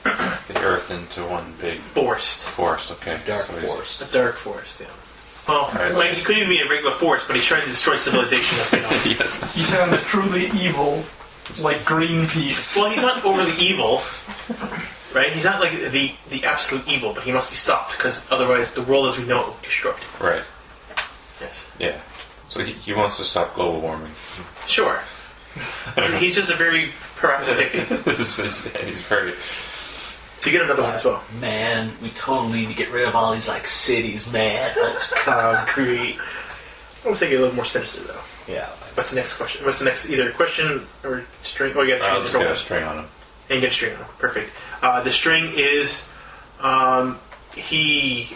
E: the earth into one big...
C: Forest,
E: okay.
D: Dark
E: so
D: forest.
C: A dark forest, yeah. Well,
E: Right.
C: he could even be a regular forest, but he's trying to destroy civilization as we know it.
E: Yes.
F: He sounds truly evil, like Greenpeace.
C: Well, he's not overly evil, right? He's not like the absolute evil, but he must be stopped, because otherwise the world as we know it will be destroyed.
E: Right.
C: Yes.
E: Yeah. So he wants to stop global warming.
C: Sure. He's just a very proactive hippie.
E: He's very...
C: So you get another one as well.
D: Man, we totally need to get rid of all these, like, cities, man. That's concrete.
C: I was thinking a little more sinister, though.
D: Yeah.
C: What's the next question? What's the next, either question or string? Oh, you got to
E: I'll
C: choose
E: just
C: the
E: get a string on him.
C: And you get a string on him. Perfect. The string is, he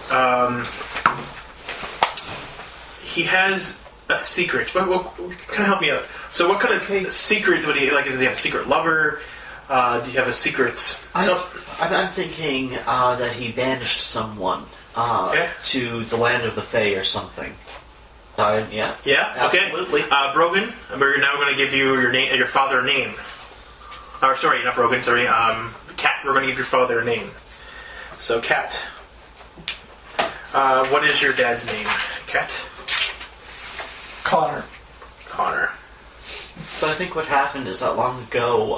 C: has a secret. What kind of help me out? So what kind of secret would he, like, does he have a secret lover? Do you have a secret...
D: I'm thinking that he banished someone to the land of the Fae or something. Yeah.
C: Yeah.
D: Absolutely.
C: Okay. Brogan, we're now going to give you your father a name. Or sorry, not Brogan. Sorry, Cat. We're going to give your father a name. So, Cat. What is your dad's name, Cat?
F: Connor.
C: Connor.
D: So I think what happened is that long ago,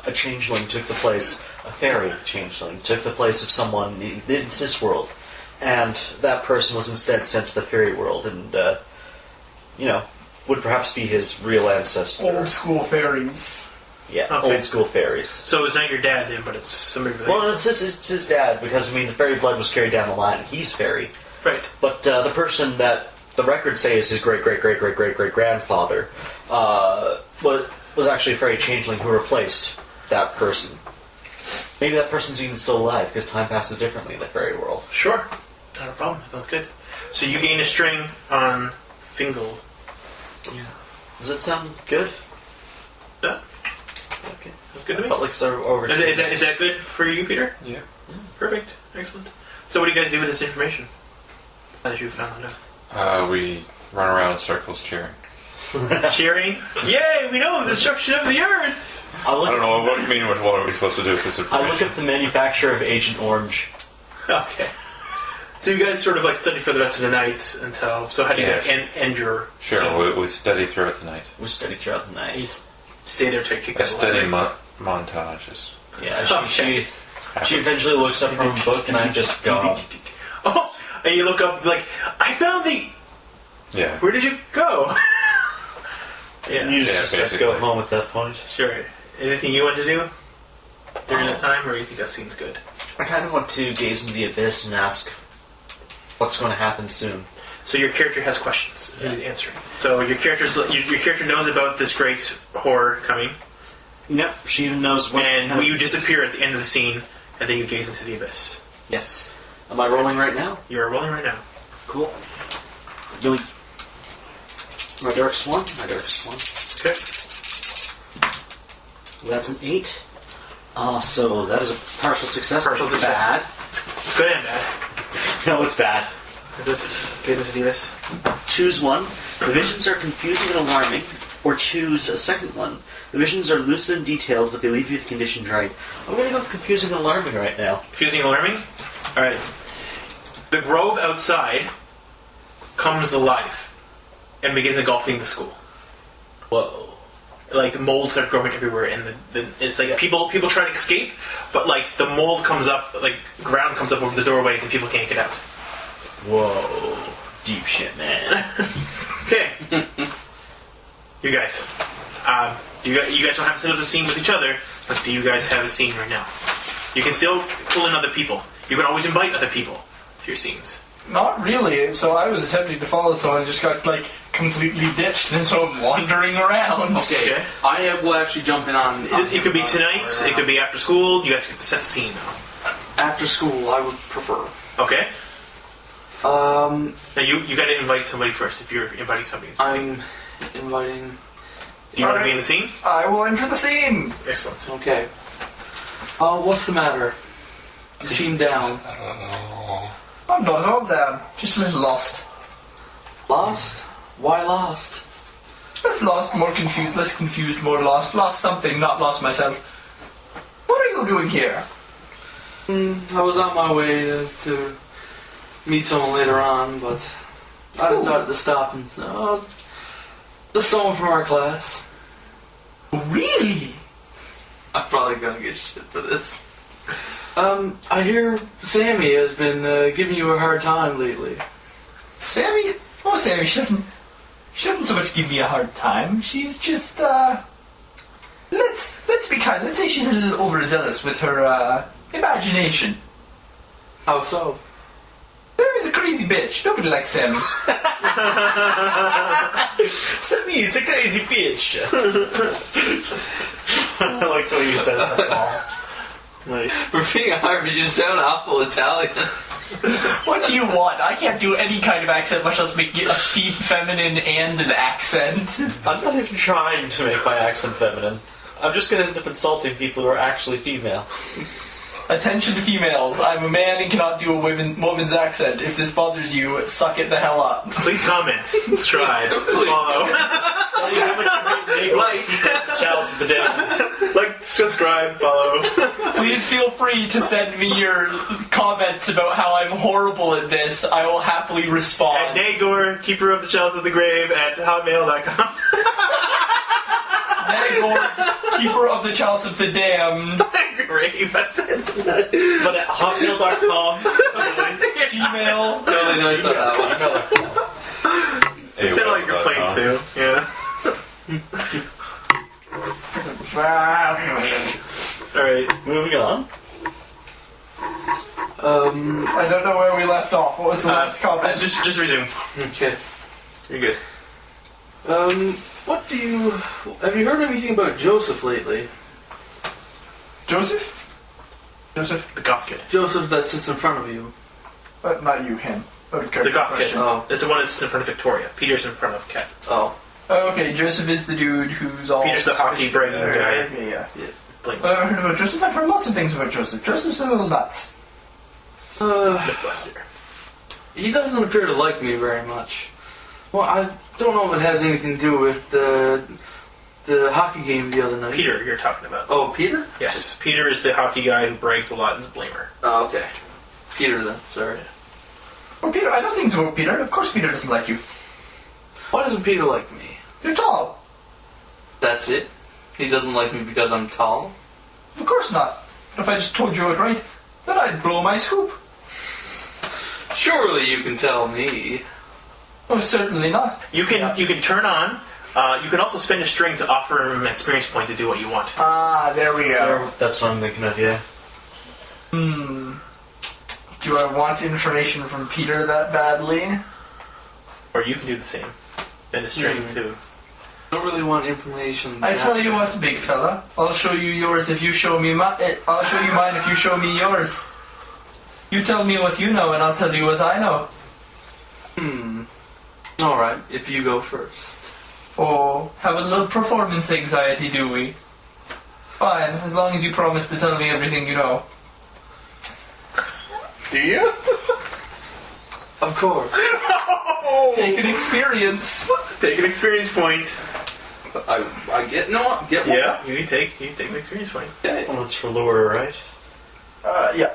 D: a changeling took the place, a fairy changeling, took the place of someone in this world. And that person was instead sent to the fairy world and, would perhaps be his real ancestor.
F: Old school fairies.
D: Yeah,
C: Okay.
D: old school fairies.
C: So it's not your dad then, but it's somebody related.
D: Well, it's his dad, because, the fairy blood was carried down the line, and he's fairy.
C: Right.
D: But the person that the records say is his great-great-great-great-great-great-grandfather was actually a fairy changeling who replaced that person. Maybe that person's even still alive, because time passes differently in the fairy world.
C: Sure. Not a problem. Sounds good. So you gain a string on Fingal.
D: Yeah. Does that sound good?
C: Yeah.
D: Okay.
C: Sounds good to me.
D: Felt like it's over.
C: Is that good for you, Peter?
E: Yeah.
C: Perfect. Excellent. So what do you guys do with this information? Now that you've found it out.
E: We run around in circles cheering.
C: Cheering. Yay! We know the destruction of the Earth.
E: I don't know, what do you mean, what are we supposed to do with this information?
D: I look up the manufacturer of Agent Orange.
C: Okay. So you guys sort of like study for the rest of the night until... So how do you guys end your...
E: Sure,
C: scene?
E: we study throughout the night.
D: We study throughout the night.
C: Stay there to kick
E: A
C: that
E: study
C: light.
E: montages.
D: Yeah,
C: Okay.
D: she eventually looks up from a book and I'm just gone.
C: Oh! And you look up like, I found the...
E: Yeah.
C: Where did you go?
D: And
C: yeah.
D: you just have to go
E: basically.
D: home at that point.
C: Sure. Anything you want to do during that time, or you think that seems good?
D: I kind of want to gaze into the abyss and ask what's going to happen soon.
C: So your character has questions. He's answering. So your character knows about this great horror coming,
D: Yep, she even knows when.
C: and you disappear at the end of the scene, and then you gaze into the abyss.
D: Yes. Am I rolling right now?
C: You are rolling right now.
D: Cool. Yoink. My darkest one.
C: Okay.
D: That's an 8. So that is a partial success.
C: Partial
D: That's
C: success.
D: bad.
C: It's good and bad.
D: No, it's bad.
C: Is this good to do this?
D: Choose one. The visions are confusing and alarming. Or choose a second one. The visions are lucid and detailed, but they leave you with conditioned right. I'm going to go with confusing and alarming right now.
C: Confusing and alarming? Alright. The grove outside comes alive and begins engulfing the school.
D: Whoa.
C: Like, the mold start growing everywhere, and it's like people try to escape, but like the mold comes up, like ground comes up over the doorways, and people can't get out.
D: Whoa. Deep shit, man.
C: Okay. You guys. You guys don't have to set up the scene with each other, but do you guys have a scene right now? You can still pull in other people. You can always invite other people to your scenes.
F: Not really. So I was attempting to follow someone and just got, like, completely ditched, and so I'm wandering around.
B: Okay.
C: Okay.
B: I will actually jump in on
C: It could be tonight, it could be after school, you guys get to set the scene now.
B: after school. I would prefer.
C: Okay?
B: Um,
C: Now you gotta invite somebody first if you're inviting somebody to the scene.
B: I'm inviting.
C: Do you want to be in the scene?
F: I will enter the scene.
C: Excellent.
B: Okay. What's the matter? You seem down.
F: I'm not at all down. Just a little lost.
B: Lost? Why lost?
F: Less lost, more confused, less confused, more lost. Lost something, not lost myself. What are you doing here?
B: I was on my way to meet someone later on, but I decided to stop and just someone from our class.
F: Really?
B: I'm probably gonna get shit for this. I hear Sammy has been giving you a hard time lately.
F: Sammy? Oh, Sammy, she doesn't so much give me a hard time. She's just, let's be kind. Let's say she's a little overzealous with her, imagination.
B: How so?
F: Sammy's a crazy bitch. Nobody likes Sammy.
D: Sammy is a crazy bitch. I like the way you said it. That's all. Like,
B: For being Irish, you sound awful Italian.
F: What do you want? I can't do any kind of accent, much less make it a feminine and an accent.
D: I'm not even trying to make my accent feminine. I'm just going to end up insulting people who are actually female.
F: Attention to females. I'm a man and cannot do a woman's accent. If this bothers you, suck it the hell up.
C: Please comment, subscribe, follow.
D: Like, Chalice of the Dead.
C: Like, subscribe, follow.
F: Please feel free to send me your comments about how I'm horrible at this. I will happily
C: At
F: respond.
C: Nagor, Keeper of the Chalice of the Grave, at hotmail.com.
F: Nagor, Keeper of the Chalice of the Damned.
C: Grave, that's it.
D: But at hotmail.com.
F: Gmail.
B: Really nice on that one.
C: Send all your complaints too. Yeah. Alright.
D: Moving on.
F: I don't know where we left off. What was the last comment?
C: Just resume.
B: Okay.
C: You're good.
B: Have you heard anything about Joseph lately?
F: Joseph? Joseph?
C: The goth kid.
B: Joseph that sits in front of you.
F: Not you, him.
C: The goth kid.
B: Oh.
C: It's the one that's in front of Victoria. Peter's in front of Kat.
B: Oh.
F: Oh, okay, Joseph is the dude who's all...
C: Peter's the hockey brain guy.
F: Okay, yeah.
C: Blink.
F: I heard about Joseph. I've heard lots of things about Joseph. Joseph's a little nuts.
C: Mythbuster.
B: He doesn't appear to like me very much. Well, I don't know if it has anything to do with the hockey game the other night.
C: Peter, you're talking about.
B: Oh, Peter?
C: Yes. Peter is the hockey guy who brags a lot and is a blamer.
B: Oh, okay. Peter then, sorry.
F: Well, Peter, I know things about Peter. Of course Peter doesn't like you.
B: Why doesn't Peter like me?
F: You're tall.
B: That's it? He doesn't like me because I'm tall?
F: Of course not. But if I just told you outright, then I'd blow my scoop.
B: Surely you can tell me.
F: Oh, certainly not.
C: You can turn on. You can also spend a string to offer him an experience point to do what you want.
F: Ah, there we go.
D: That's what I'm thinking of, yeah.
F: Do I want information from Peter that badly?
C: Or you can do the same. Spend a string too.
B: I don't really want information.
F: I tell you what, big fella. I'll show you yours if you show me mine. I'll show you mine if you show me yours. You tell me what you know, and I'll tell you what I know.
B: Alright, if you go first.
F: Oh, have a little performance anxiety, do we? Fine, as long as you promise to tell me everything you know.
C: Do you?
B: Of course.
F: Take an experience.
C: Take an experience point.
B: I get one.
C: Yeah, you take an experience point.
B: Okay.
D: Well, that's for Laura, right?
C: Yeah.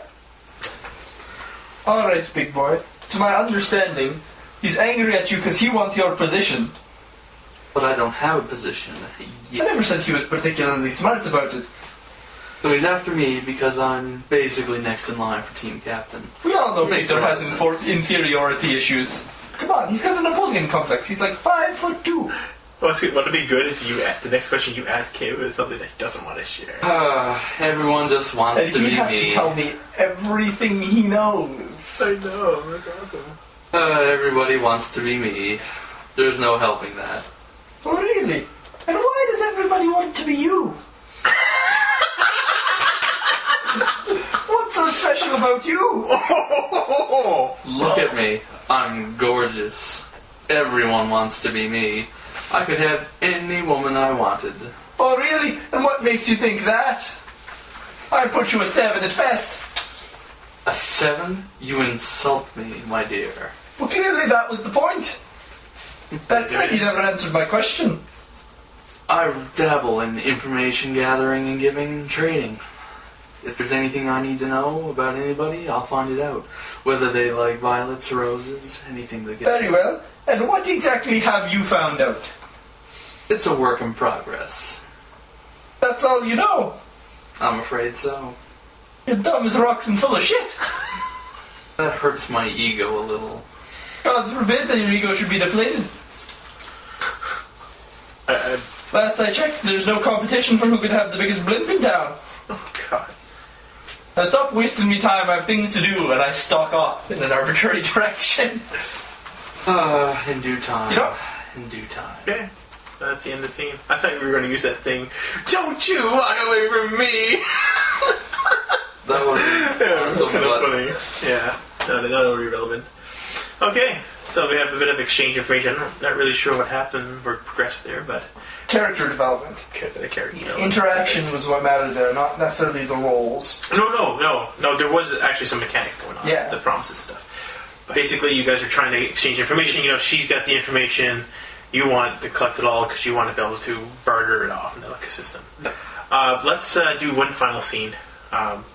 F: Alright, big boy. To my understanding, he's angry at you because he wants your position.
B: But I don't have a position
F: I
B: yet.
F: never said he was particularly smart about it.
B: So he's after me because I'm basically next in line for team captain.
F: We all know
B: Makes
F: Peter
B: a lot
F: has
B: of sense.
F: inferiority issues. Come on, he's got a Napoleon complex. He's like 5'2".
C: Well, it'd be good if the next question you ask him is something that he doesn't want to share.
B: Everyone just wants
F: And
B: to
F: he
B: be
F: has
B: me.
F: to tell me everything he knows.
C: I know, that's awesome.
B: Everybody wants to be me. There's no helping that.
F: Oh, really? And why does everybody want to be you? What's so special about you?
B: Look at me. I'm gorgeous. Everyone wants to be me. I could have any woman I wanted.
F: Oh, really? And what makes you think that? I put you a 7 at best.
B: A 7? You insult me, my dear.
F: Well, clearly that was the point. That said, you never answered my question.
B: I dabble in information gathering and giving and trading. If there's anything I need to know about anybody, I'll find it out. Whether they like violets or roses, anything they get.
F: Very well. And what exactly have you found out?
B: It's a work in progress.
F: That's all you know.
B: I'm afraid so.
F: You're dumb as rocks and full of shit.
B: That hurts my ego a little.
F: God forbid that your ego should be deflated. Last I checked, there's no competition for who can have the biggest blimp in town.
C: Oh, God.
F: Now stop wasting me time, I have things to do, and I stalk off in an arbitrary direction.
B: In due time.
F: You know?
B: In due time.
C: Okay. That's the end of the scene. I thought we were going to use that thing. Don't you walk away from me!
B: That would be awesome,
C: kind
B: but
C: of funny. Yeah. No, that would be relevant. Okay. So we have a bit of exchange information. I'm not really sure what happened or progressed there, but
F: Character development.
C: the character.
F: Interaction was what mattered there, not necessarily the roles.
C: No. There was actually some mechanics going on.
F: Yeah.
C: The promises stuff. But basically, you guys are trying to exchange information. You know, she's got the information. You want to collect it all because you want to be able to barter it off into like a system.
B: Yep.
C: Let's do one final scene. And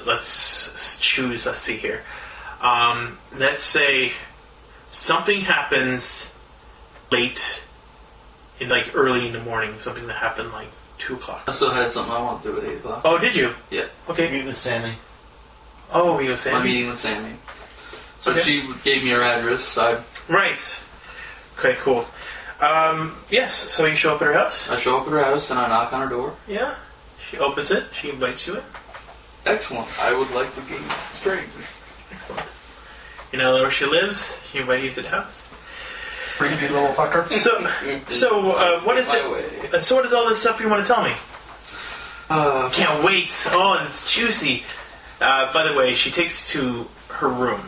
C: let's choose. Let's see here. Let's say something happens late, early in the morning. Something that happened like 2 o'clock.
B: I still had something I want to do at 8 o'clock.
C: Oh, did you?
B: Yeah.
C: Okay.
D: Meet with Sammy.
C: Oh, you were saying.
B: My meeting with Sammy. So
C: Okay.
B: she gave me her address. I
C: Right. Okay. Cool. Yes. So you show up at her house.
B: show up at her house and I knock on her door.
C: Yeah. She opens it. She invites you in.
B: Excellent. I would like to be straight.
C: Excellent. You know where she lives? She invited you to the house.
F: Creepy little fucker.
C: So, what is
B: My
C: it?
B: way.
C: So what is all this stuff you want to tell me? Can't wait. Oh, it's juicy. By the way, she takes you to her room.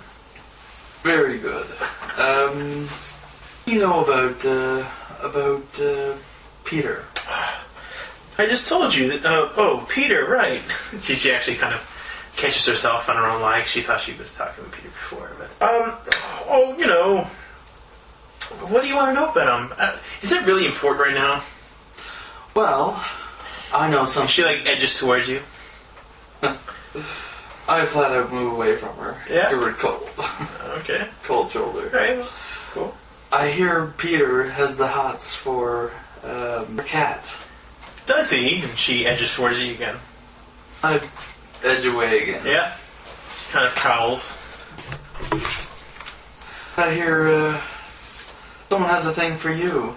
B: Very good. You know about Peter.
C: I just told you that. Peter, right? she actually kind of catches herself on her own lie. She thought she was talking with Peter before, but you know, what do you want to know about him? Is it really important right now?
B: Well, I know something.
C: She edges towards you.
B: I flat out move away from her.
C: Yeah?
B: Give her cold.
C: Okay.
B: Cold shoulder.
C: Right. Cool.
B: I hear Peter has the hots for a cat.
C: Does he? And she edges towards you again.
B: I edge away again.
C: Yeah. She kind of prowls.
B: I hear someone has a thing for you.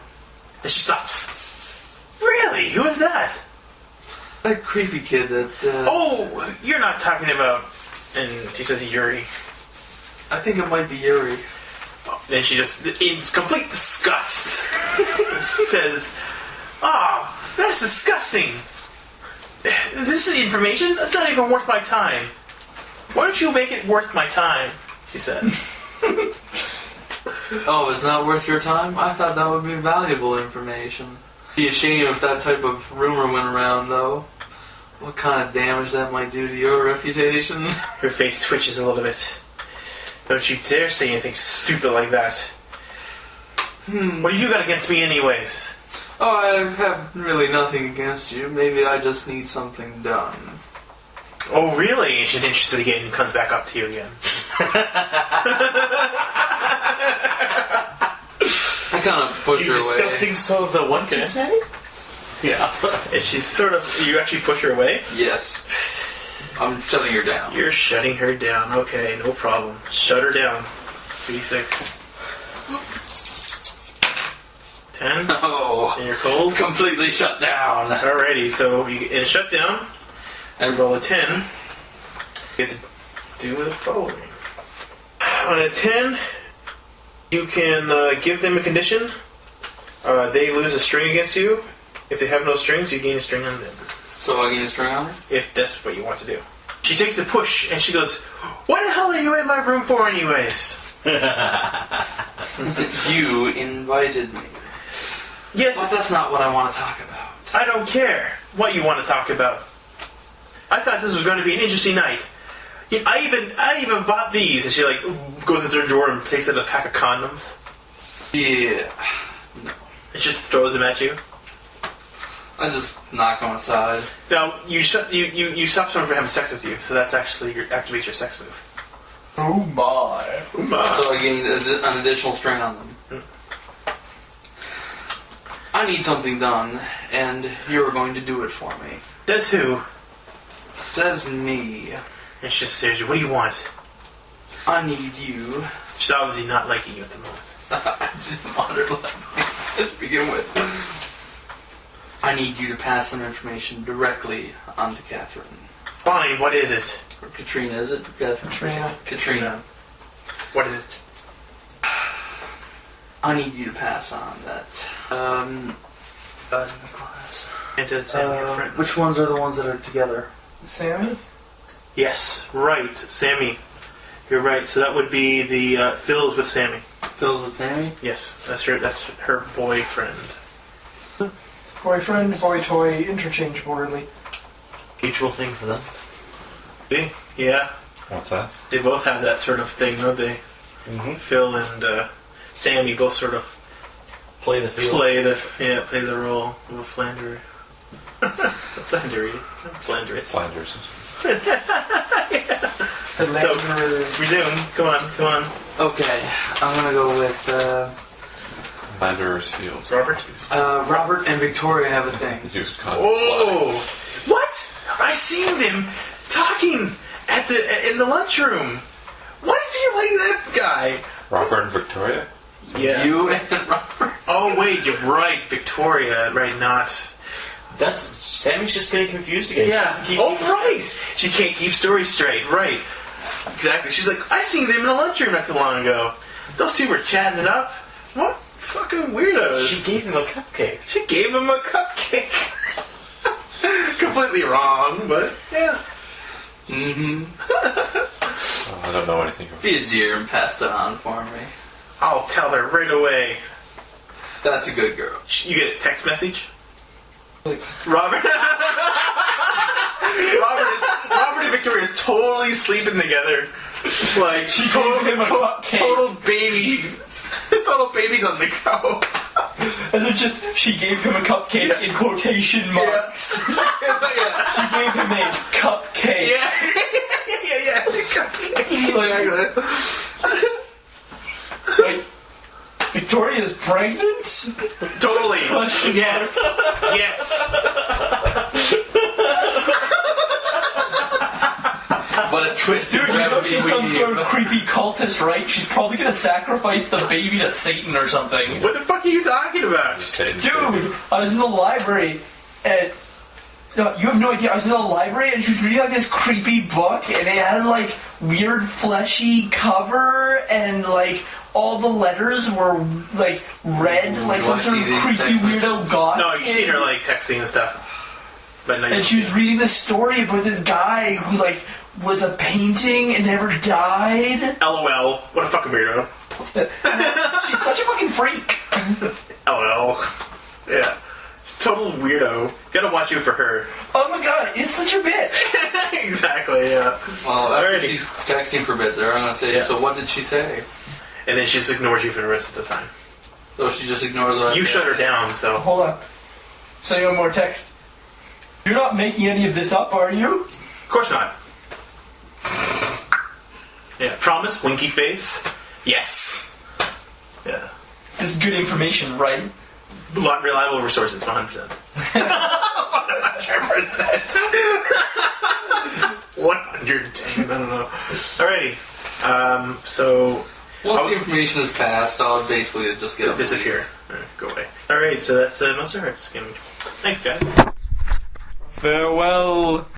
C: And she stops. Really? Who is that?
B: That creepy kid that...
C: Oh, you're not talking about... And she says Yuri.
B: I think it might be Yuri.
C: Then she just, in complete disgust, says, that's disgusting. This is information? That's not even worth my time. Why don't you make it worth my time? She said.
B: Oh, it's not worth your time? I thought that would be valuable information. Be a shame if that type of rumor went around, though. What kind of damage that might do to your reputation?
C: Her face twitches a little bit. Don't you dare say anything stupid like that. What have you got against me anyways?
B: Oh, I have really nothing against you. Maybe I just need something done.
C: Oh, really? She's interested again and comes back up to you again.
B: I kind of push
D: You
B: her
D: disgusting son of the what you say?
C: Yeah. And she's sort of... You actually push her away?
B: away. Yes. I'm shutting her down.
C: You're shutting her down. Okay, no problem. Shut her down. 3d6. 10.
B: Oh,
C: And you're cold?
B: completely shut down.
C: Alrighty, so you get shut down. And roll a 10. You get to do the following. On a 10, you can give them a condition. They lose a string against you. If they have no strings, you gain a string on them.
B: So I gain a string on her?
C: If that's what you want to do. She takes a push and she goes, "What the hell are you in my room for anyways?"
B: You invited me.
C: Yes,
B: But that's not what I want to talk about.
C: I don't care what you want to talk about. I thought this was going to be an interesting night. I even bought these. And she like goes into her drawer and takes out a pack of condoms.
B: Yeah.
C: And just throws them at you.
B: I just knocked them aside.
C: Now you stop someone from having sex with you, so that's actually activates your sex move.
F: Oh my.
B: So I gained an additional string on them. I need something done, and you're going to do it for me.
C: Says who?
B: Says me.
C: And she just stares at you. What do you want?
B: I need you.
C: She's obviously not liking you at the moment.
B: I didn't want her to let me to begin with. I need you to pass some information directly onto Catherine.
C: Fine, what is it?
B: Or Katrina, is it? Catherine? Katrina.
C: What is it?
B: I need you to pass on that. Guys in the class.
C: And to Sammy, your friend.
G: Which ones are the ones that are together?
F: Sammy?
C: Yes, right, Sammy. You're right. So that would be the Phil's with Sammy.
B: Phil's with Sammy?
C: Yes, that's her boyfriend.
H: Boyfriend, boy toy, interchangeable, really.
D: Mutual thing for them.
C: See? Yeah,
E: What's that?
C: they both have that sort of thing, don't they?
D: Mm-hmm.
C: Phil and Sammy both sort of
D: Play the field.
C: play the role of a Flandery. Flanderous.
E: Flanders.
C: So resume. Come on.
B: Okay, I'm gonna go with
E: Flanders Fields.
C: Robert?
B: Robert and Victoria have a thing.
E: Used condoms.
C: Oh, what? I seen them talking in the lunchroom. Why does he like that guy?
E: Robert and Victoria?
C: Yeah.
B: You and Robert.
C: Oh wait, you're right, Victoria. Right, not.
D: That's Sammy's just getting confused again.
C: Yeah.
D: She doesn't keep-
C: Oh right. She can't keep stories straight. Right. Exactly. She's like, I seen them in a lunchroom not too long ago. Those two were chatting it up. What fucking weirdos?
D: She gave him a cupcake.
C: She gave him a cupcake. Completely wrong, but yeah.
B: Mm-hmm.
E: Oh, I don't know anything about
B: Be a dear and pass that on for me.
C: I'll tell her right away.
B: That's a good girl.
C: You get a text message? Robert and Victoria are totally sleeping together. Like
F: She gave him a cupcake.
C: total babies. Total babies on the go.
F: And then she gave him a cupcake in quotation marks.
C: Yeah.
F: She gave him a cupcake.
C: Yeah. Cupcake.
F: Wait, Victoria's pregnant?
C: Totally.
F: Question
C: Yes. Yes.
B: What a twisted
F: Dude, you know
B: remedy
F: she's
B: we
F: some
B: need.
F: sort of creepy cultist, right? She's probably gonna sacrifice the baby to Satan or something.
C: What the fuck are you talking about?
E: Satan's
F: Dude,
E: baby.
F: I was in the library and... No, you have no idea. I was in the library and she was reading like this creepy book and it had like weird fleshy cover and like all the letters were like red, like
B: Do
F: some
B: I
F: sort
B: see
F: of
B: these
F: creepy
B: text
F: weirdo goth.
C: No, you've seen her like texting and stuff. But no,
F: And she was reading this story about this guy who like was a painting and never died.
C: LOL. What a fucking weirdo.
F: She's such a fucking freak.
C: LOL. Yeah. She's total weirdo. Gotta watch you for her.
F: Oh my god, it's such a bitch!
C: Exactly, yeah.
B: Well, after
C: Alrighty.
B: she's texting for a bit there, I'm going to say,
C: Yeah.
B: so what did she say?
C: And then she just ignores you for the rest of the time.
B: So she just ignores what I
C: You
B: say.
C: shut her down, so...
F: Hold on. Sending one more text. You're not making any of this up, are you?
C: Of course not. Yeah, promise, winky face. Yes. Yeah.
F: This is good information, right?
C: Reliable resources, 100%. 100%. 110, I don't know. Alrighty. So...
B: Once the information is passed, I'll basically just get up.
C: disappear. Alright, go away. Alright, so that's Monsterhearts. Thanks, guys.
F: Farewell.